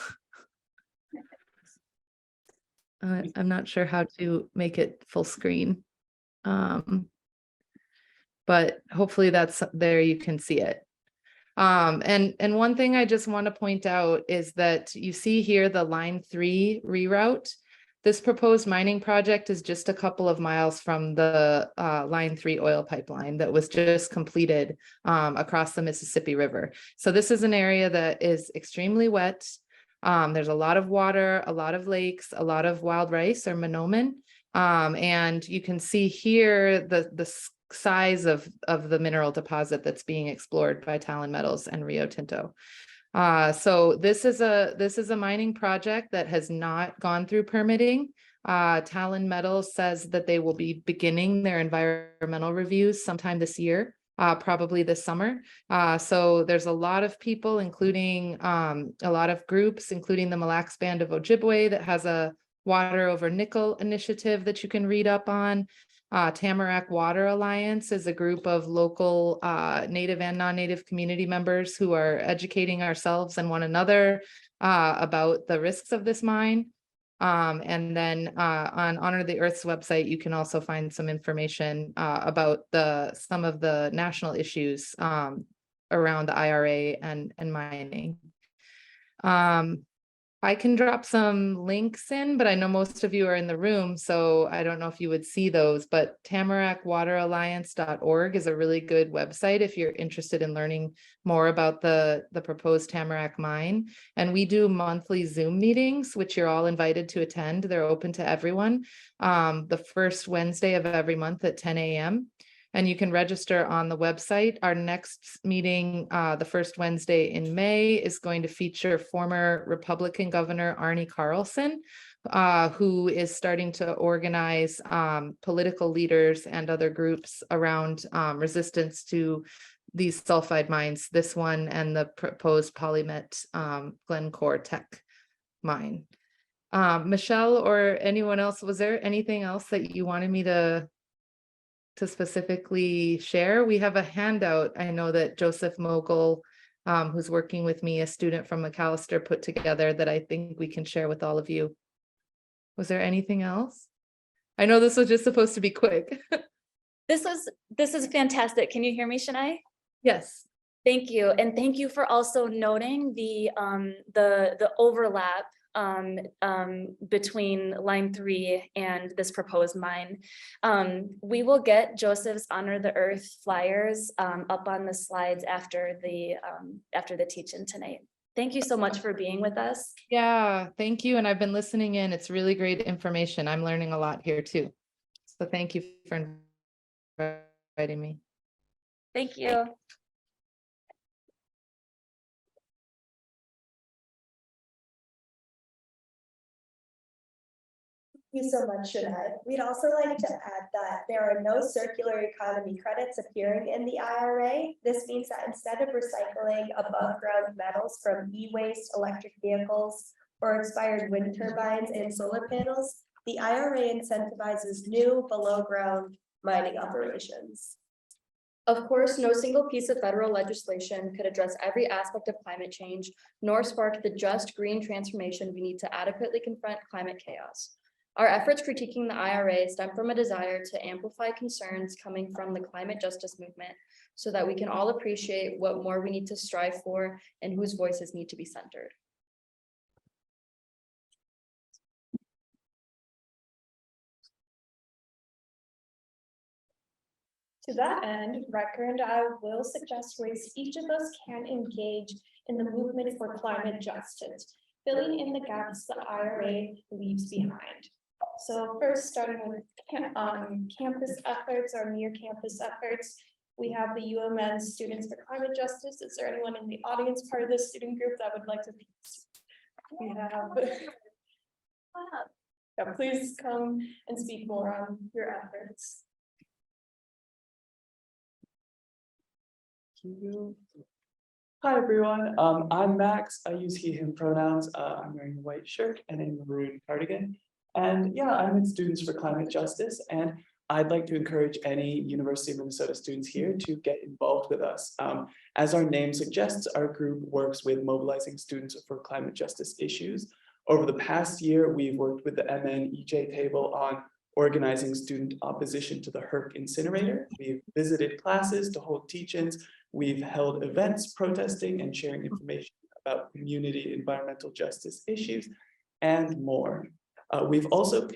Speaker 13: I'm not sure how to make it full screen. But hopefully that's there, you can see it. And one thing I just want to point out is that you see here the Line 3 reroute. This proposed mining project is just a couple of miles from the Line 3 oil pipeline that was just completed across the Mississippi River. So this is an area that is extremely wet. There's a lot of water, a lot of lakes, a lot of wild rice or monomen. And you can see here the size of the mineral deposit that's being explored by Talon Metals and Rio Tinto. So this is a mining project that has not gone through permitting. Talon Metals says that they will be beginning their environmental reviews sometime this year, probably this summer. So there's a lot of people, including a lot of groups, including the Mille Lacs Band of Ojibwe, that has a water over nickel initiative that you can read up on. Tamarack Water Alliance is a group of local Native and non-Native community members who are educating ourselves and one another about the risks of this mine. And then on Honor the Earth's website, you can also find some information about some of the national issues around the IRA and mining. I can drop some links in, but I know most of you are in the room, so I don't know if you would see those, but tamaracwateralliance.org is a really good website if you're interested in learning more about the proposed Tamarack mine. And we do monthly Zoom meetings, which you're all invited to attend. They're open to everyone, the first Wednesday of every month at 10 a.m. And you can register on the website. Our next meeting, the first Wednesday in May, is going to feature former Republican Governor Arne Carlson, who is starting to organize political leaders and other groups around resistance to these sulfide mines, this one and the proposed Polymet Glencore Tech mine. Michelle or anyone else, was there anything else that you wanted me to specifically share? We have a handout. I know that Joseph Mogul, who's working with me, a student from McAllister, put together that I think we can share with all of you. Was there anything else? I know this was just supposed to be quick.
Speaker 4: This is fantastic. Can you hear me, Shania?
Speaker 13: Yes.
Speaker 4: Thank you. And thank you for also noting the overlap between Line 3 and this proposed mine. We will get Joseph's Honor the Earth flyers up on the slides after the teach-in tonight. Thank you so much for being with us.
Speaker 13: Yeah, thank you. And I've been listening in. It's really great information. I'm learning a lot here too. So thank you for inviting me.
Speaker 4: Thank you.
Speaker 7: Thank you so much, Shania. We'd also like to add that there are no circular economy credits appearing in the IRA. This means that instead of recycling above ground metals from e-waste, electric vehicles, or expired wind turbines and solar panels, the IRA incentivizes new below ground mining operations.
Speaker 8: Of course, no single piece of federal legislation could address every aspect of climate change, nor spark the just green transformation we need to adequately confront climate chaos. Our efforts critiquing the IRA stem from a desire to amplify concerns coming from the climate justice movement, so that we can all appreciate what more we need to strive for and whose voices need to be centered.
Speaker 3: To that end, Riker and I will suggest ways each of us can engage in the movement for climate justice, filling in the gaps the IRA leaves behind. So first, starting with campus efforts or near campus efforts, we have the UMN Students for Climate Justice. Is there anyone in the audience part of this student group that would like to? We have. Yeah, please come and speak more on your efforts.
Speaker 2: Hi, everyone. I'm Max. I use he, him pronouns. I'm wearing a white shirt and a maroon cardigan. And yeah, I'm in Students for Climate Justice, and I'd like to encourage any University of Minnesota students here to get involved with us. As our name suggests, our group works with mobilizing students for climate justice issues. Over the past year, we've worked with the MNEJ table on organizing student opposition to the HERC incinerator. We've visited classes to hold teach-ins. We've held events protesting and sharing information about community environmental justice issues and more. We've also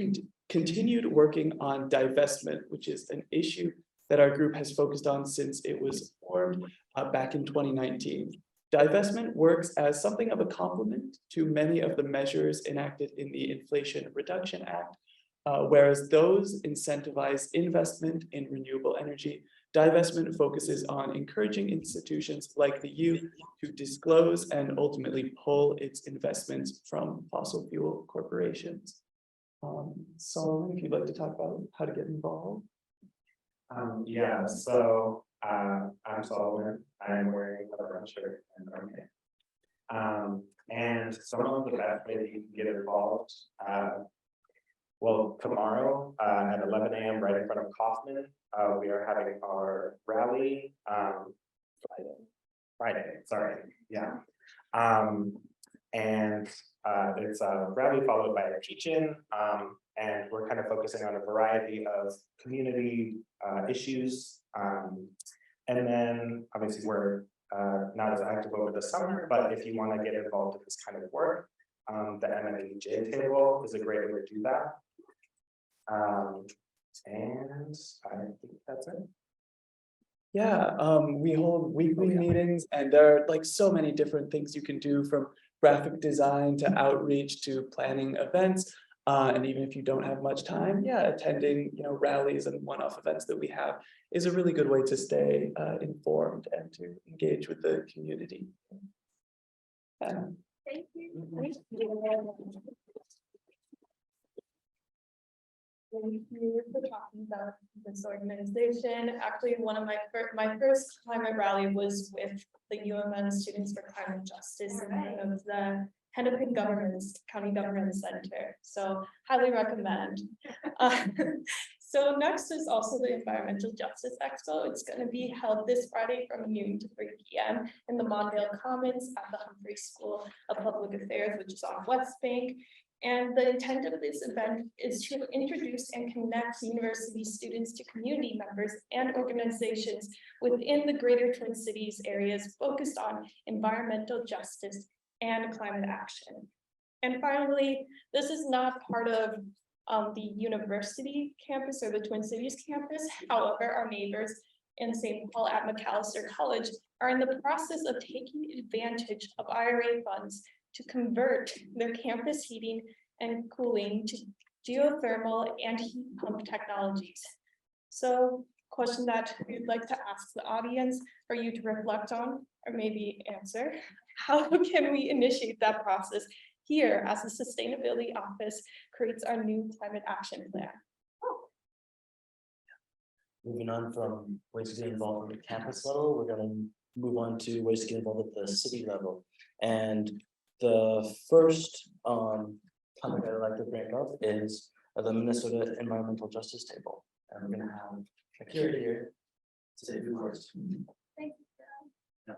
Speaker 2: continued working on divestment, which is an issue that our group has focused on since it was formed back in 2019. Divestment works as something of a complement to many of the measures enacted in the Inflation Reduction Act, whereas those incentivize investment in renewable energy. Divestment focuses on encouraging institutions like the U to disclose and ultimately pull its investments from fossil fuel corporations. Solomon, if you'd like to talk about how to get involved.
Speaker 14: Yeah, so I'm Solomon. I'm wearing a brown shirt and brown hair. And some of the best way that you can get involved. Well, tomorrow at 11 a.m. right in front of Kaufman, we are having our rally. Friday, sorry, yeah. And it's a rally followed by a teach-in, and we're kind of focusing on a variety of community issues. And then obviously we're not as active over the summer, but if you want to get involved in this kind of work, the MNT table is a great way to do that. And I think that's it.
Speaker 2: Yeah, we hold weekly meetings, and there are like so many different things you can do, from graphic design to outreach to planning events. And even if you don't have much time, yeah, attending, rallies and one-off events that we have is a really good way to stay informed and to engage with the community.
Speaker 3: Thank you. Thank you for talking about this organization. Actually, one of my first climate rally was with the UMN Students for Climate Justice in front of the Hennepin County Government Center. So highly recommend. So next is also the Environmental Justice Expo. It's going to be held this Friday from noon to 3 p.m. in the Mondale Commons at the Humphrey School of Public Affairs, which is on West Bank. And the intent of this event is to introduce and connect university students to community members and organizations within the greater Twin Cities areas focused on environmental justice and climate action. And finally, this is not part of the university campus or the Twin Cities campus. However, our neighbors in St. Paul at McAllister College are in the process of taking advantage of IRA funds to convert their campus heating and cooling to geothermal and heat pump technologies. So, question that we'd like to ask the audience for you to reflect on or maybe answer. How can we initiate that process here as the Sustainability Office creates our new climate action plan?
Speaker 6: Moving on from ways to get involved at the campus level, we're going to move on to ways to get involved at the city level. And the first topic I'd like to bring up is the Minnesota Environmental Justice Table. And we're going to have Akira here to say a few words.
Speaker 3: Thank you.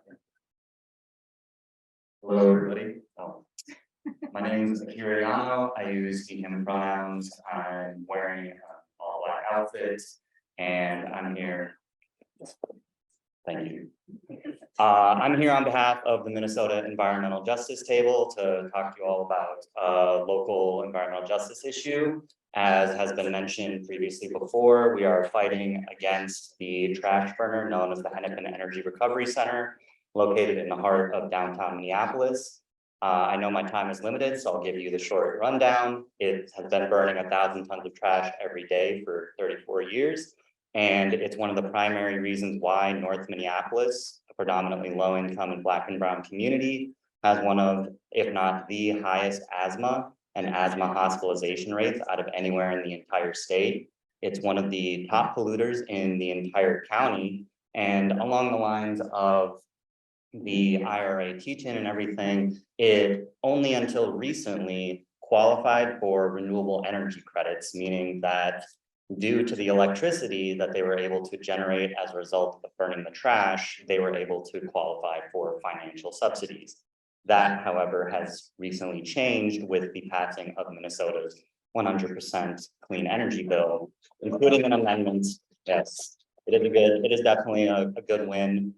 Speaker 14: Hello, everybody. My name is Akira Yano. I use he, him pronouns. I'm wearing all black outfits, and I'm here
Speaker 15: Thank you. I'm here on behalf of the Minnesota Environmental Justice Table to talk to you all about a local environmental justice issue. As has been mentioned previously before, we are fighting against the trash burner known as the Hennepin Energy Recovery Center, located in the heart of downtown Minneapolis. I know my time is limited, so I'll give you the short rundown. It has been burning 1,000 tons of trash every day for 34 years. And it's one of the primary reasons why North Minneapolis, a predominantly low-income and Black and brown community, has one of, if not the highest asthma and asthma hospitalization rates out of anywhere in the entire state. It's one of the top polluters in the entire county. And along the lines of the IRA teach-in and everything, it only until recently qualified for renewable energy credits, meaning that due to the electricity that they were able to generate as a result of burning the trash, they were able to qualify for financial subsidies. That, however, has recently changed with the passing of Minnesota's 100% clean energy bill, including an amendment. Yes, it is definitely a good win,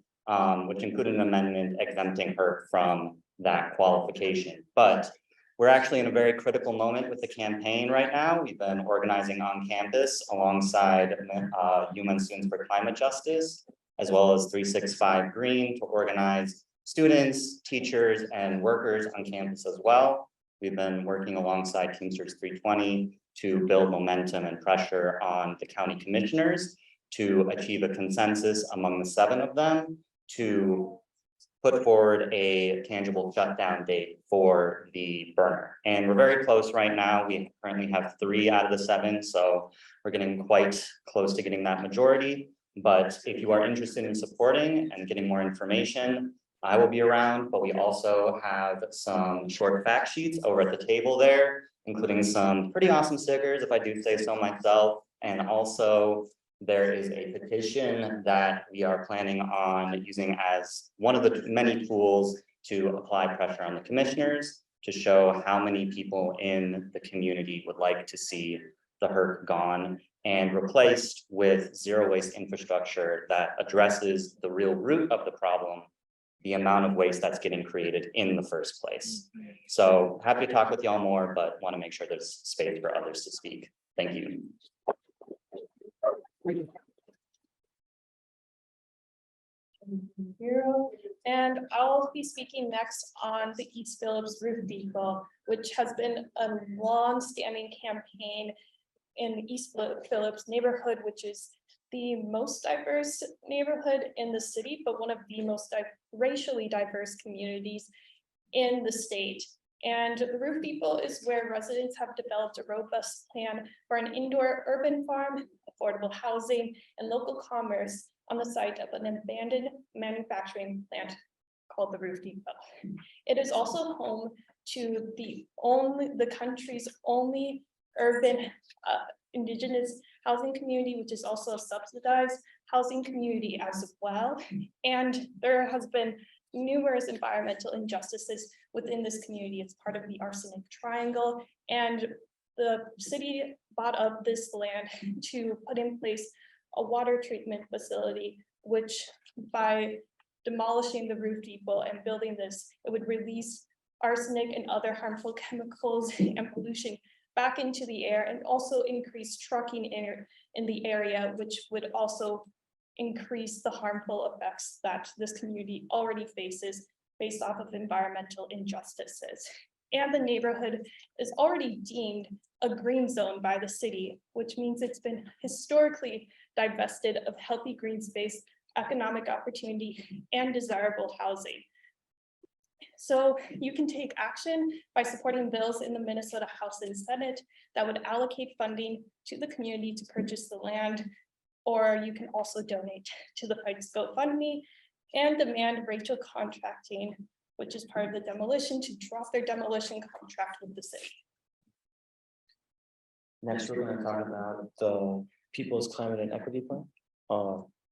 Speaker 15: which included an amendment exempting her from that qualification. But we're actually in a very critical moment with the campaign right now. We've been organizing on campus alongside UMN Students for Climate Justice, as well as 365 Green, to organize students, teachers, and workers on campus as well. We've been working alongside Teamsters 320 to build momentum and pressure on the county commissioners to achieve a consensus among the 7 of them to put forward a tangible shutdown date for the burner. And we're very close right now. We currently have 3 out of the 7, so we're getting quite close to getting that majority. But if you are interested in supporting and getting more information, I will be around, but we also have some short fact sheets over at the table there, including some pretty awesome stickers, if I do say so myself. And also there is a petition that we are planning on using as one of the many tools to apply pressure on the commissioners to show how many people in the community would like to see the HERC gone and replaced with zero waste infrastructure that addresses the real root of the problem, the amount of waste that's getting created in the first place. So happy to talk with y'all more, but want to make sure there's space for others to speak. Thank you.
Speaker 3: And I'll be speaking next on the East Phillips Roof Depot, which has been a long-standing campaign in East Phillips neighborhood, which is the most diverse neighborhood in the city, but one of the most racially diverse communities in the state. And the Roof Depot is where residents have developed a robust plan for an indoor urban farm, affordable housing, and local commerce on the site of an abandoned manufacturing plant called the Roof Depot. It is also home to the country's only urban indigenous housing community, which is also a subsidized housing community as well. And there has been numerous environmental injustices within this community. It's part of the arsenic triangle, and the city bought up this land to put in place a water treatment facility, which by demolishing the Roof Depot and building this, it would release arsenic and other harmful chemicals and pollution back into the air, and also increase trucking in the area, which would also increase the harmful effects that this community already faces based off of environmental injustices. And the neighborhood is already deemed a green zone by the city, which means it's been historically divested of healthy green space, economic opportunity, and desirable housing. So you can take action by supporting bills in the Minnesota House and Senate that would allocate funding to the community to purchase the land, or you can also donate to the Fight's GoFundMe and demand Rachel Contracting, which is part of the demolition, to drop their demolition contract with the city.
Speaker 6: Next, we're going to talk about the People's Climate and Equity Plan,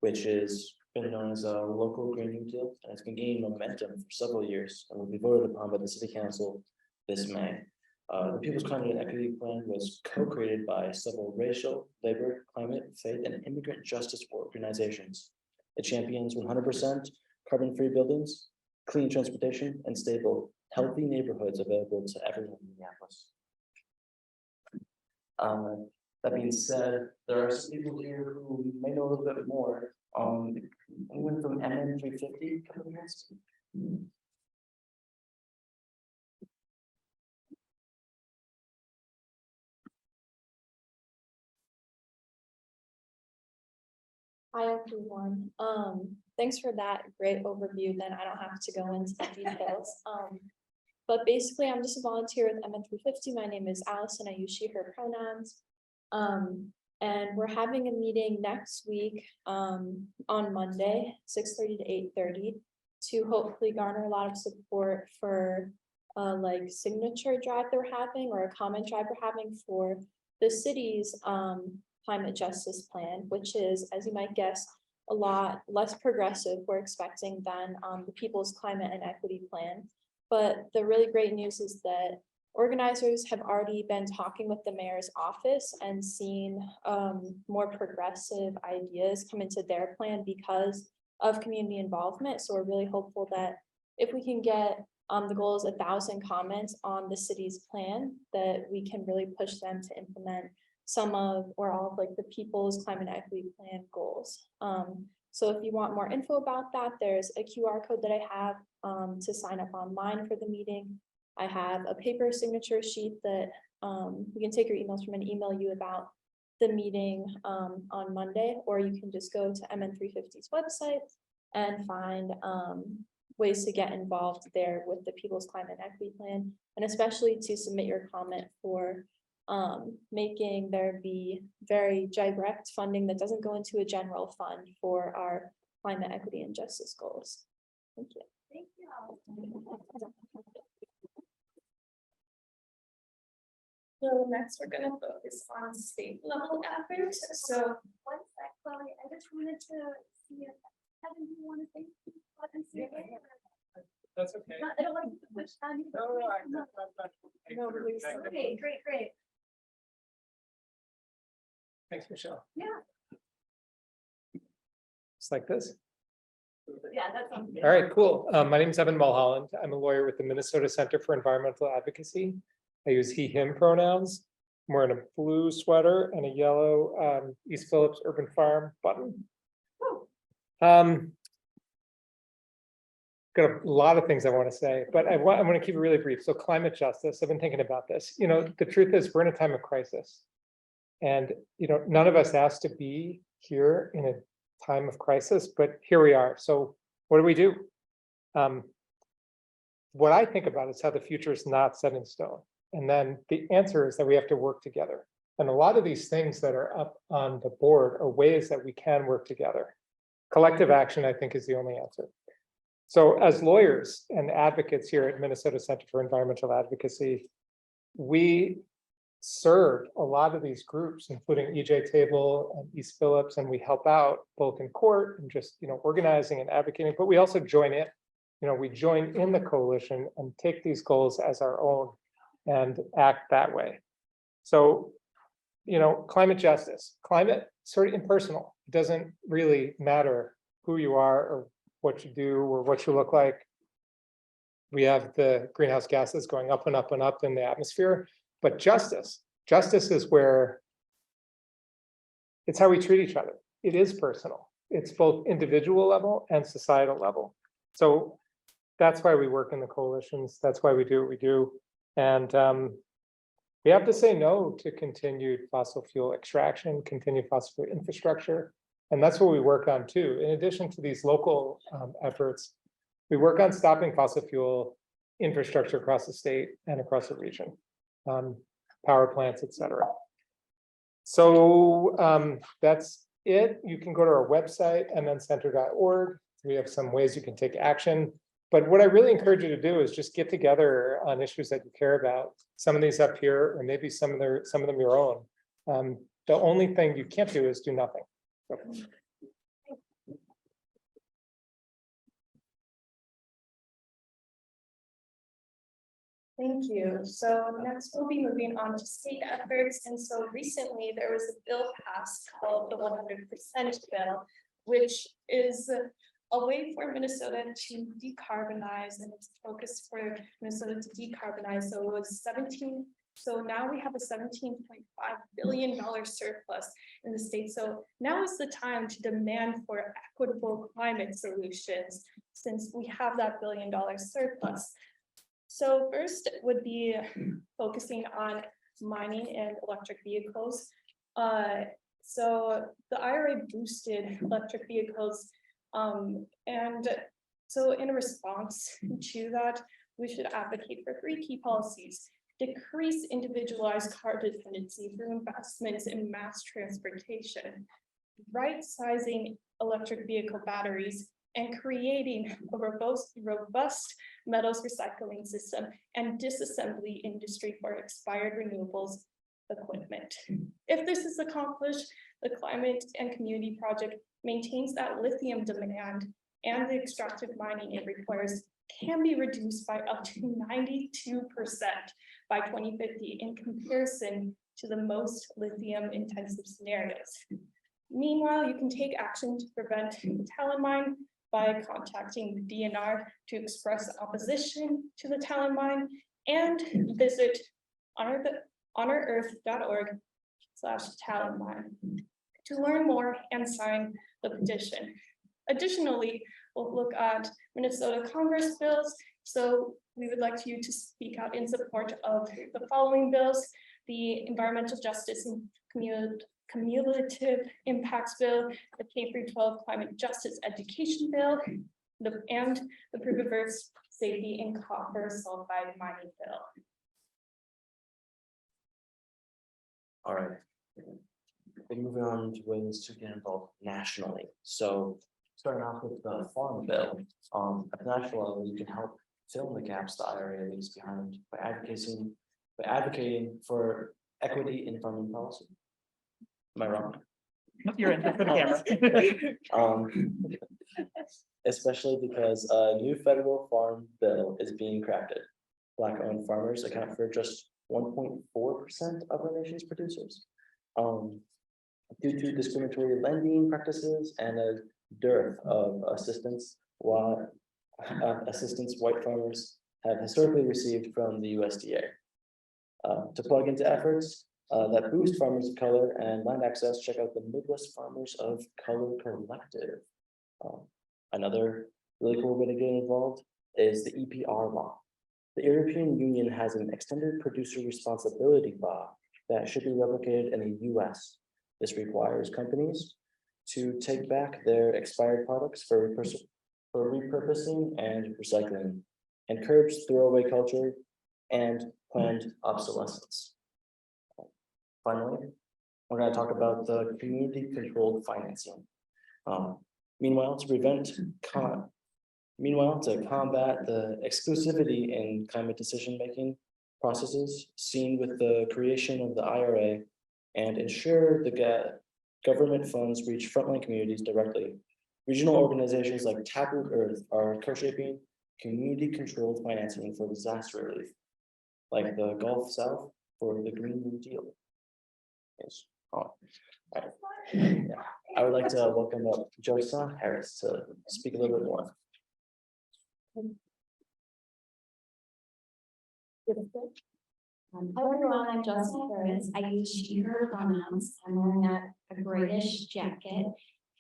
Speaker 6: which is been known as a local Green New Deal, and it's been gaining momentum for several years and will be voted upon by the City Council this May. The People's Climate and Equity Plan was co-created by several racial, labor, climate, faith, and immigrant justice organizations. It champions 100% carbon-free buildings, clean transportation, and stable, healthy neighborhoods available to everyone in Minneapolis. That being said, there are some people here who may know a little bit more. Anyone from MN 350 coming here?
Speaker 3: Hi, everyone. Thanks for that great overview. Then I don't have to go into the details. But basically, I'm just a volunteer with MN 350. My name is Allison. I use she, her pronouns. And we're having a meeting next week on Monday, 6:30 to 8:30, to hopefully garner a lot of support for like signature drive that we're having, or a comment drive we're having for the city's climate justice plan, which is, as you might guess, a lot less progressive we're expecting than the People's Climate and Equity Plan. But the really great news is that organizers have already been talking with the mayor's office and seen more progressive ideas come into their plan because of community involvement. So we're really hopeful that if we can get the goal is 1,000 comments on the city's plan, that we can really push them to implement some of or all of like the People's Climate Equity Plan goals. So if you want more info about that, there's a QR code that I have to sign up online for the meeting. I have a paper signature sheet that you can take your emails from and email you about the meeting on Monday, or you can just go to MN350's website and find ways to get involved there with the People's Climate Equity Plan, and especially to submit your comment for making there be very direct funding that doesn't go into a general fund for our climate equity and justice goals. Thank you. Thank you. So next we're going to focus on state level efforts. So one sec, Chloe, I just wanted to see if Kevin, do you want to say something?
Speaker 16: That's okay.
Speaker 3: I don't want to push on you. No, release. Okay, great.
Speaker 16: Thanks, Michelle.
Speaker 3: Yeah.
Speaker 16: It's like this.
Speaker 3: Yeah, that sounds good.
Speaker 16: All right, cool. My name is Evan Mulholland. I'm a lawyer with the Minnesota Center for Environmental Advocacy. I use he, him pronouns. I'm wearing a blue sweater and a yellow East Phillips Urban Farm button. Got a lot of things I want to say, but I want to keep it really brief. So climate justice, I've been thinking about this. You know, the truth is we're in a time of crisis. And, you know, none of us asked to be here in a time of crisis, but here we are. So what do? What I think about is how the future is not set in stone. And then the answer is that we have to work together. And a lot of these things that are up on the board are ways that we can work together. Collective action, I think, is the only answer. So as lawyers and advocates here at Minnesota Center for Environmental Advocacy, we serve a lot of these groups, including EJ Table and East Phillips, and we help out both in court and just, you know, organizing and advocating, but we also join in. You know, we join in the coalition and take these goals as our own and act that way. So, you know, climate justice, climate sort of impersonal. It doesn't really matter who you are or what you do or what you look like. We have the greenhouse gases going up and up and up in the atmosphere. But justice is where it's how we treat each other. It is personal. It's both individual level and societal level. So that's why we work in the coalitions. That's why we do what we do. And we have to say no to continued fossil fuel extraction, continued fossil fuel infrastructure. And that's what we work on too. In addition to these local efforts, we work on stopping fossil fuel infrastructure across the state and across the region. Power plants, et cetera. So that's it. You can go to our website, mncenter.org. We have some ways you can take action. But what I really encourage you to do is just get together on issues that you care about. Some of these up here, or maybe some of them your own. The only thing you can't do is do nothing. So.
Speaker 3: Thank you. So next we'll be moving on to state efforts. And so recently there was a bill passed called the 100% bill, which is a way for Minnesota to decarbonize, and it's focused for Minnesota to decarbonize. So it was 17. So now we have a $17.5 billion surplus in the state. So now is the time to demand for equitable climate solutions, since we have that $1 billion surplus. So first would be focusing on mining and electric vehicles. So the IRA boosted electric vehicles, and so in response to that, we should advocate for 3 key policies: decrease individualized car dependency through investments in mass transportation, right-sizing electric vehicle batteries, and creating a robust metals recycling system and disassembly industry for expired renewables equipment. If this is accomplished, the Climate and Community Project maintains that lithium demand and the extractive mining it requires can be reduced by up to 92% by 2050 in comparison to the most lithium intensive scenarios. Meanwhile, you can take action to prevent the talon mine by contacting the DNR to express opposition to the talon mine, and visit honorearth.org/talon mine to learn more and sign the petition. Additionally, we'll look at Minnesota Congress bills. So we would like you to speak out in support of the following bills: the Environmental Justice and Cumulative Impacts Bill, the K-12 Climate Justice Education Bill, and the Proof of Earth Safety in Copper Sulfide Mining Bill.
Speaker 6: All right. We're moving on to ways to get involved nationally. So starting off with the Farm Bill, at the national level, you can help fill in the gaps the IRA leaves behind by advocating for equity in farming policy. Am I wrong?
Speaker 2: You're in for the camera.
Speaker 6: Especially because a new federal farm bill is being crafted. Black-owned farmers account for just 1.4% of our nation's producers. Due to discriminatory lending practices and a dearth of assistance, white farmers have historically received from the USDA. To plug into efforts that boost farmers of color and land access, check out the Midwest Farmers of Color Collective. Another really cool way to get involved is the EPR law. The European Union has an extended producer responsibility law that should be replicated in the US. This requires companies to take back their expired products for repurposing and recycling, and curbs throwaway culture and planned obsolescence. Finally, we're going to talk about the community-controlled financing. Meanwhile, to combat the exclusivity in climate decision-making processes seen with the creation of the IRA and ensure the government funds reach frontline communities directly, regional organizations like Taproot Earth are co-shaping community-controlled financing for disaster relief, like the Gulf South for the Green New Deal. Yes. Oh. Right. Yeah. I would like to welcome up Josa Harris to speak a little bit more.
Speaker 17: Hello everyone, I'm Josa Harris. I use she, her pronouns. I'm wearing a grayish jacket.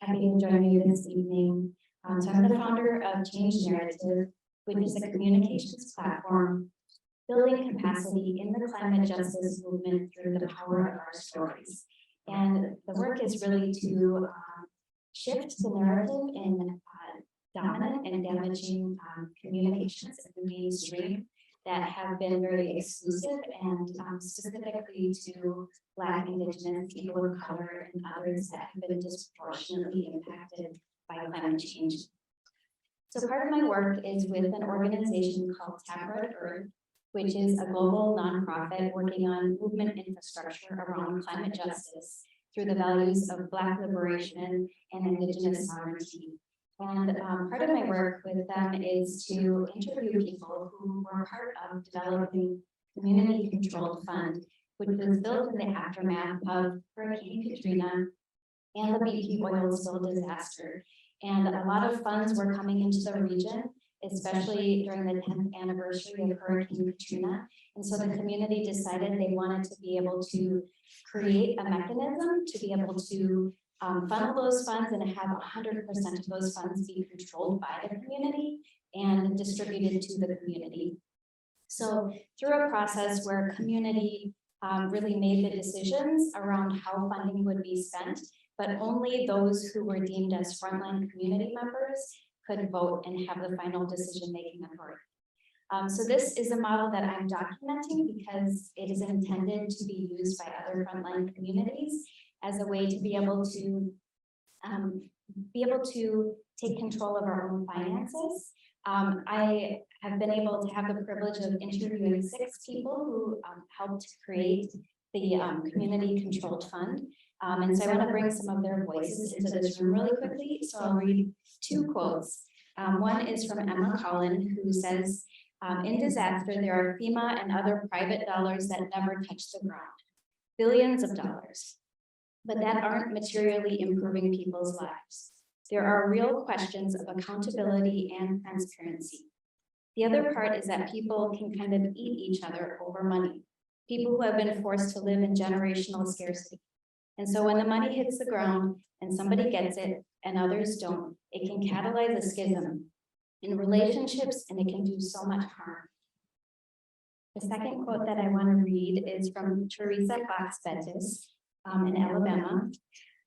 Speaker 17: Happy to join you this evening. So I'm the founder of Change Narrative, which is a communications platform building capacity in the climate justice movement through the power of our stories. And the work is really to shift the narrative in dominant and damaging communications in the mainstream that have been very exclusive and specifically to Black, Indigenous, people of color, and others that have been disproportionately impacted by climate change. So part of my work is with an organization called Taproot Earth, which is a global nonprofit working on movement infrastructure around climate justice through the values of Black liberation and Indigenous sovereignty. And part of my work with them is to interview people who were part of developing Community Controlled Fund, which was built in the aftermath of Hurricane Katrina and the BP oil spill disaster. And a lot of funds were coming into the region, especially during the 10th anniversary of Hurricane Katrina. And so the community decided they wanted to be able to create a mechanism to be able to funnel those funds and have 100% of those funds be controlled by the community and distributed to the community. So through a process where community really made the decisions around how funding would be spent, but only those who were deemed as frontline community members could vote and have the final decision-making authority. So this is a model that I'm documenting because it is intended to be used by other frontline communities as a way to be able to take control of our own finances. I have been able to have the privilege of interviewing 6 people who helped create the community controlled fund. And so I want to bring some of their voices into this room really quickly. So I'll read 2 quotes. One is from Emma Collin, who says, in disaster, there are FEMA and other private dollars that never touch the ground, billions of dollars, but that aren't materially improving people's lives. There are real questions of accountability and transparency. The other part is that people can kind of eat each other over money, people who have been forced to live in generational scarcity. And so when the money hits the ground and somebody gets it and others don't, it can catalyze a schism in relationships and it can do so much harm. The second quote that I want to read is from Teresa Fox Bettis in Alabama.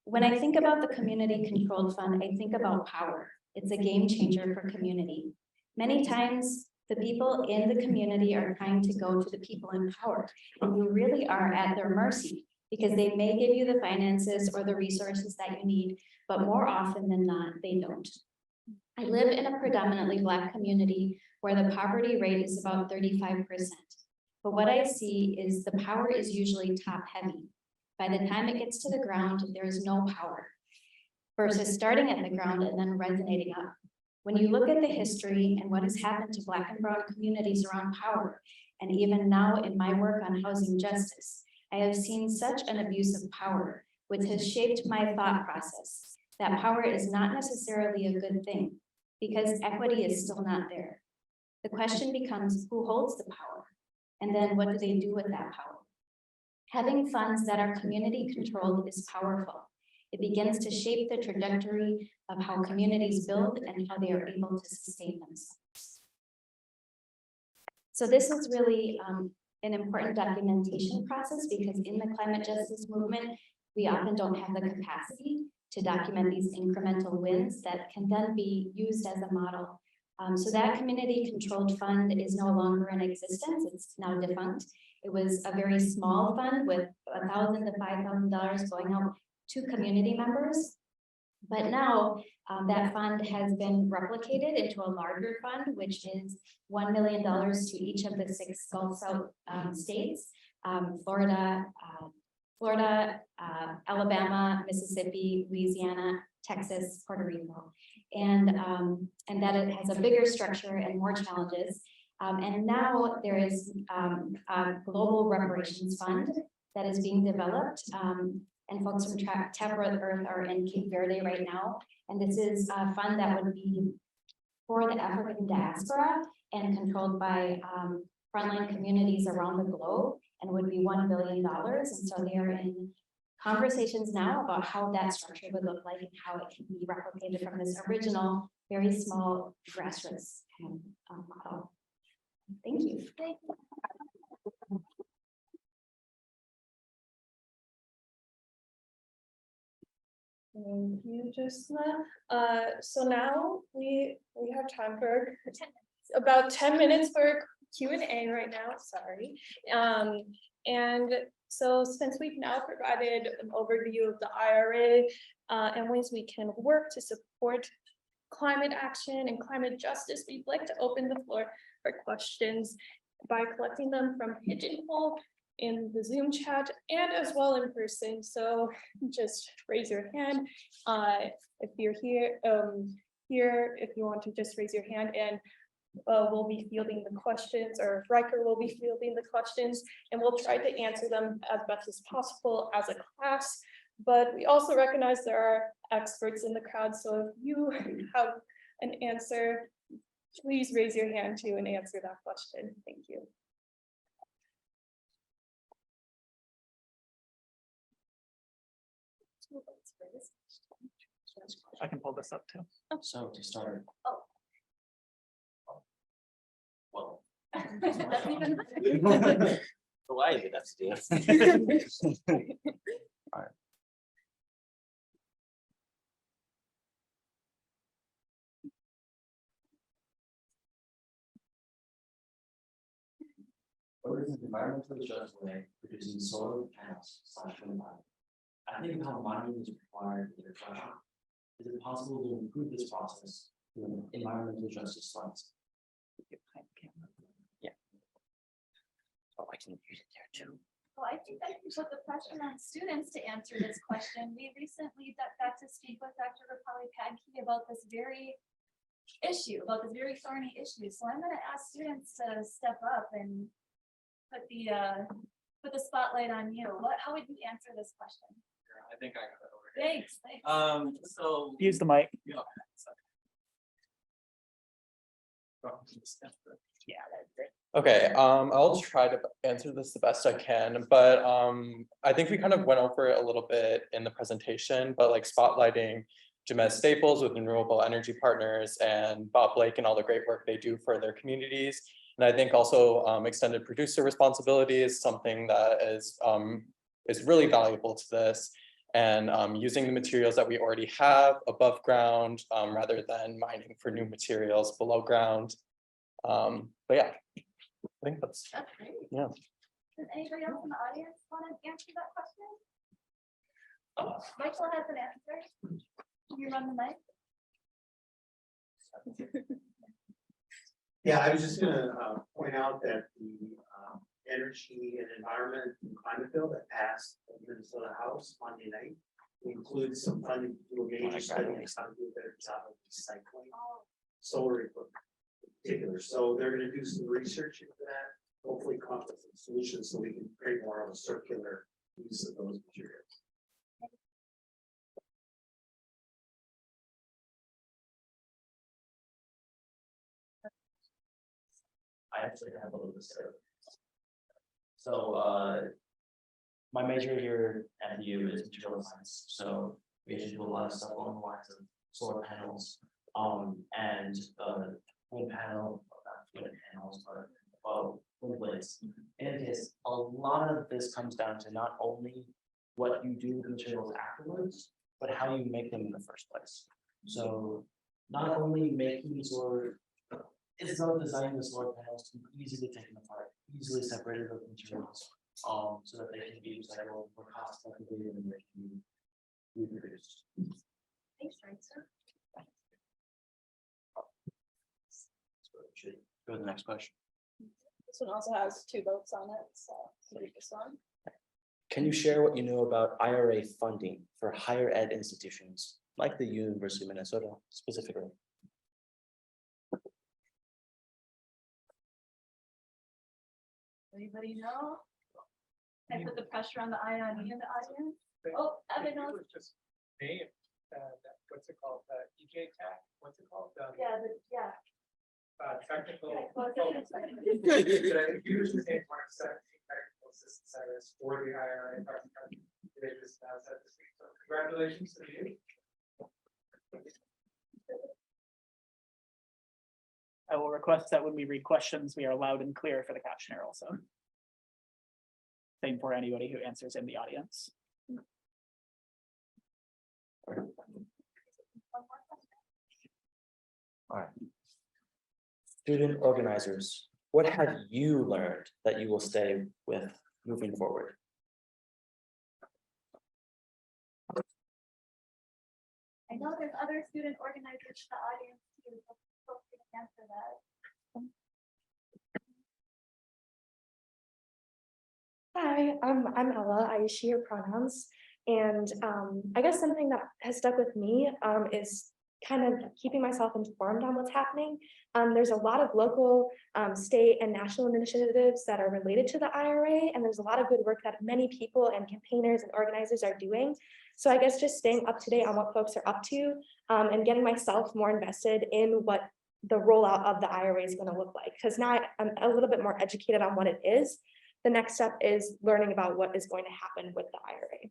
Speaker 17: When I think about the community controlled fund, I think about power. It's a game changer for community. Many times the people in the community are trying to go to the people in power, and you really are at their mercy because they may give you the finances or the resources that you need, but more often than not, they don't. I live in a predominantly Black community where the poverty rate is about 35%. But what I see is the power is usually top heavy. By the time it gets to the ground, there is no power versus starting at the ground and then resonating up. When you look at the history and what has happened to Black and brown communities around power, and even now in my work on housing justice, I have seen such an abuse of power, which has shaped my thought process, that power is not necessarily a good thing because equity is still not there. The question becomes who holds the power? And then what do they do with that power? Having funds that are community controlled is powerful. It begins to shape the trajectory of how communities build and how they are able to sustain themselves. So this is really an important documentation process because in the climate justice movement, we often don't have the capacity to document these incremental wins that can then be used as a model. So that community controlled fund is no longer in existence, it's now defunct. It was a very small fund with $1,000 to $5,000 going out to community members. But now that fund has been replicated into a larger fund, which is $1 million to each of the 6 Gulf South states, Florida, Alabama, Mississippi, Louisiana, Texas, Puerto Rico. And that it has a bigger structure and more challenges. And now there is a global reparations fund that is being developed. And folks from Taproot Earth are in Cape Verde right now. And this is a fund that would be for the African diaspora and controlled by frontline communities around the globe and would be $1 billion. And so they are in conversations now about how that structure would look like and how it can be replicated from this original, very small grassroots model. Thank you.
Speaker 3: Thank you, Josna. So now we have time for about 10 minutes for Q&A right now, sorry. And so since we've now provided an overview of the IRA and ways we can work to support climate action and climate justice, we'd like to open the floor for questions by collecting them from Pigeonhole in the Zoom chat and as well in person. So just raise your hand if you're here, if you want to just raise your hand, and we'll be fielding the questions, or Riker will be fielding the questions, and we'll try to answer them as best as possible as a class. But we also recognize there are experts in the crowd, so if you have an answer, please raise your hand too and answer that question. Thank you.
Speaker 2: I can pull this up too.
Speaker 6: So to start.
Speaker 3: Oh.
Speaker 6: Well.
Speaker 4: That's even
Speaker 6: Why did that do? All right. What is an environmentally just way of producing solar panels / wind power? I think how mining is required in the question. Is it possible to improve this process through an environmental justice lens? Yeah. Oh, I can use it there too.
Speaker 4: Well, I think I can put the pressure on students to answer this question. We recently got to speak with Dr. Rapali Padkey about this very thorny issue. So I'm going to ask students to step up and put the spotlight on you. How would you answer this question?
Speaker 18: I think I got it over here.
Speaker 4: Thanks.
Speaker 18: So
Speaker 2: Use the mic.
Speaker 18: yeah.
Speaker 2: Yeah, that's great.
Speaker 19: Okay, I'll try to answer this the best I can, but I think we kind of went over it a little bit in the presentation, but like spotlighting Jamez Staples with Renewable Energy Partners and Bob Blake and all the great work they do for their communities. And I think also extended producer responsibility is something that is really valuable to this, and using the materials that we already have above ground rather than mining for new materials below ground. But yeah, I think that's
Speaker 4: great.
Speaker 19: Yeah.
Speaker 4: Does anybody else in the audience want to answer that question? Michael has an answer. Can you run the mic?
Speaker 20: Yeah, I was just gonna point out that the energy and environment and climate bill that passed the Minnesota House Monday night includes some funding to do a major study on how to do a better job of recycling solar equipment in particular. So they're gonna do some research into that, hopefully come up with some solutions so we can create more of a circular use of those materials.
Speaker 6: I actually have a little bit of. So my major here at the U is material science. So we actually do a lot of stuff along the lines of solar panels, and wind panels, but wind blades. And yes, a lot of this comes down to not only what you do with the materials afterwards, but how you make them in the first place. So not only making solar. It's not designing the solar panels to be easily taken apart, easily separated with materials, so that they can be recycled more cost effectively and they can be reproduced.
Speaker 4: Thanks, sir.
Speaker 6: Should go to the next question.
Speaker 3: This one also has 2 votes on it, so read this one.
Speaker 6: Can you share what you know about IRA funding for higher ed institutions like the University of Minnesota specifically?
Speaker 4: Anybody know? Can I put the pressure on the IIE in the audience? Oh, Evan knows.
Speaker 16: Just name, what's it called, EJ Tech, what's it called?
Speaker 4: Yeah.
Speaker 16: Technical.
Speaker 4: Technical.
Speaker 16: Usually say technical assistance centers for the IRA. They just said this week, so congratulations to you.
Speaker 2: I will request that when we read questions, we are loud and clear for the captioner also. Same for anybody who answers in the audience.
Speaker 6: All right. Student organizers, what have you learned that you will stay with moving forward?
Speaker 4: I know there's other student organizers in the audience too, so folks can answer that.
Speaker 21: Hi, I'm Ella. I use she, her pronouns. And I guess something that has stuck with me is kind of keeping myself informed on what's happening. There's a lot of local, state and national initiatives that are related to the IRA, and there's a lot of good work that many people and campaigners and organizers are doing. So I guess just staying up to date on what folks are up to, and getting myself more invested in what the rollout of the IRA is going to look like. Because now I'm a little bit more educated on what it is. The next step is learning about what is going to happen with the IRA.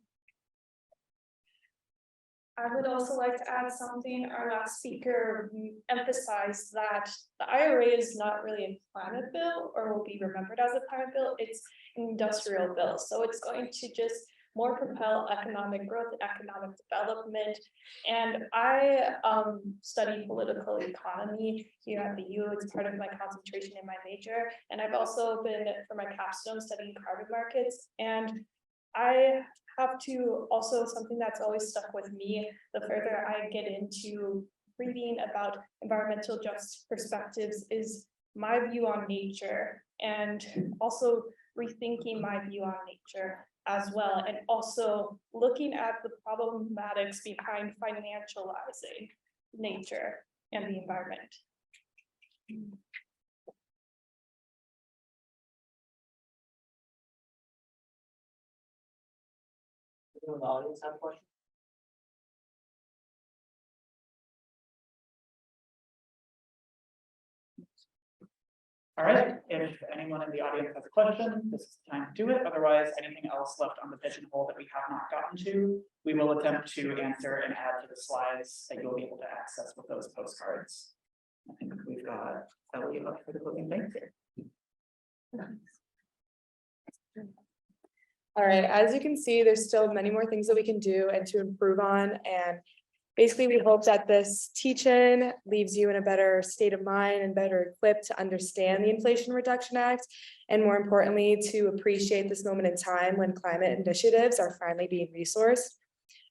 Speaker 3: I would also like to add something. Our last speaker emphasized that the IRA is not really a climate bill or will be remembered as a climate bill. It's an industrial bill. So it's going to just more propel economic growth and economic development. And I study political economy here at the U. It's part of my concentration in my major. And I've also been, for my capstone, studying carbon markets. And I have to also, something that's always stuck with me, the further I get into reading about environmental justice perspectives, is my view on nature, and also rethinking my view on nature as well, and also looking at the problematics behind financializing nature and the environment.
Speaker 2: Anyone in the audience have a question? All right, if anyone in the audience has a question, this is the time to do it. Otherwise, anything else left on the pigeonhole that we have not gotten to, we will attempt to answer and add to the slides that you'll be able to access with those postcards. I think we've got Ellie up for the closing thanks here.
Speaker 1: All right, as you can see, there's still many more things that we can do and to improve on. And basically, we hope that this teach-in leaves you in a better state of mind and better equipped to understand the Inflation Reduction Act, and more importantly, to appreciate this moment in time when climate initiatives are finally being resourced.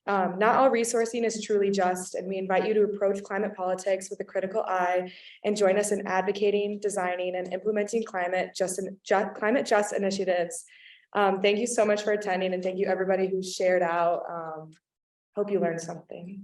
Speaker 1: Not all resourcing is truly just, and we invite you to approach climate politics with a critical eye and join us in advocating, designing, and implementing climate just initiatives. Thank you so much for attending, and thank you everybody who shared out. Hope you learned something.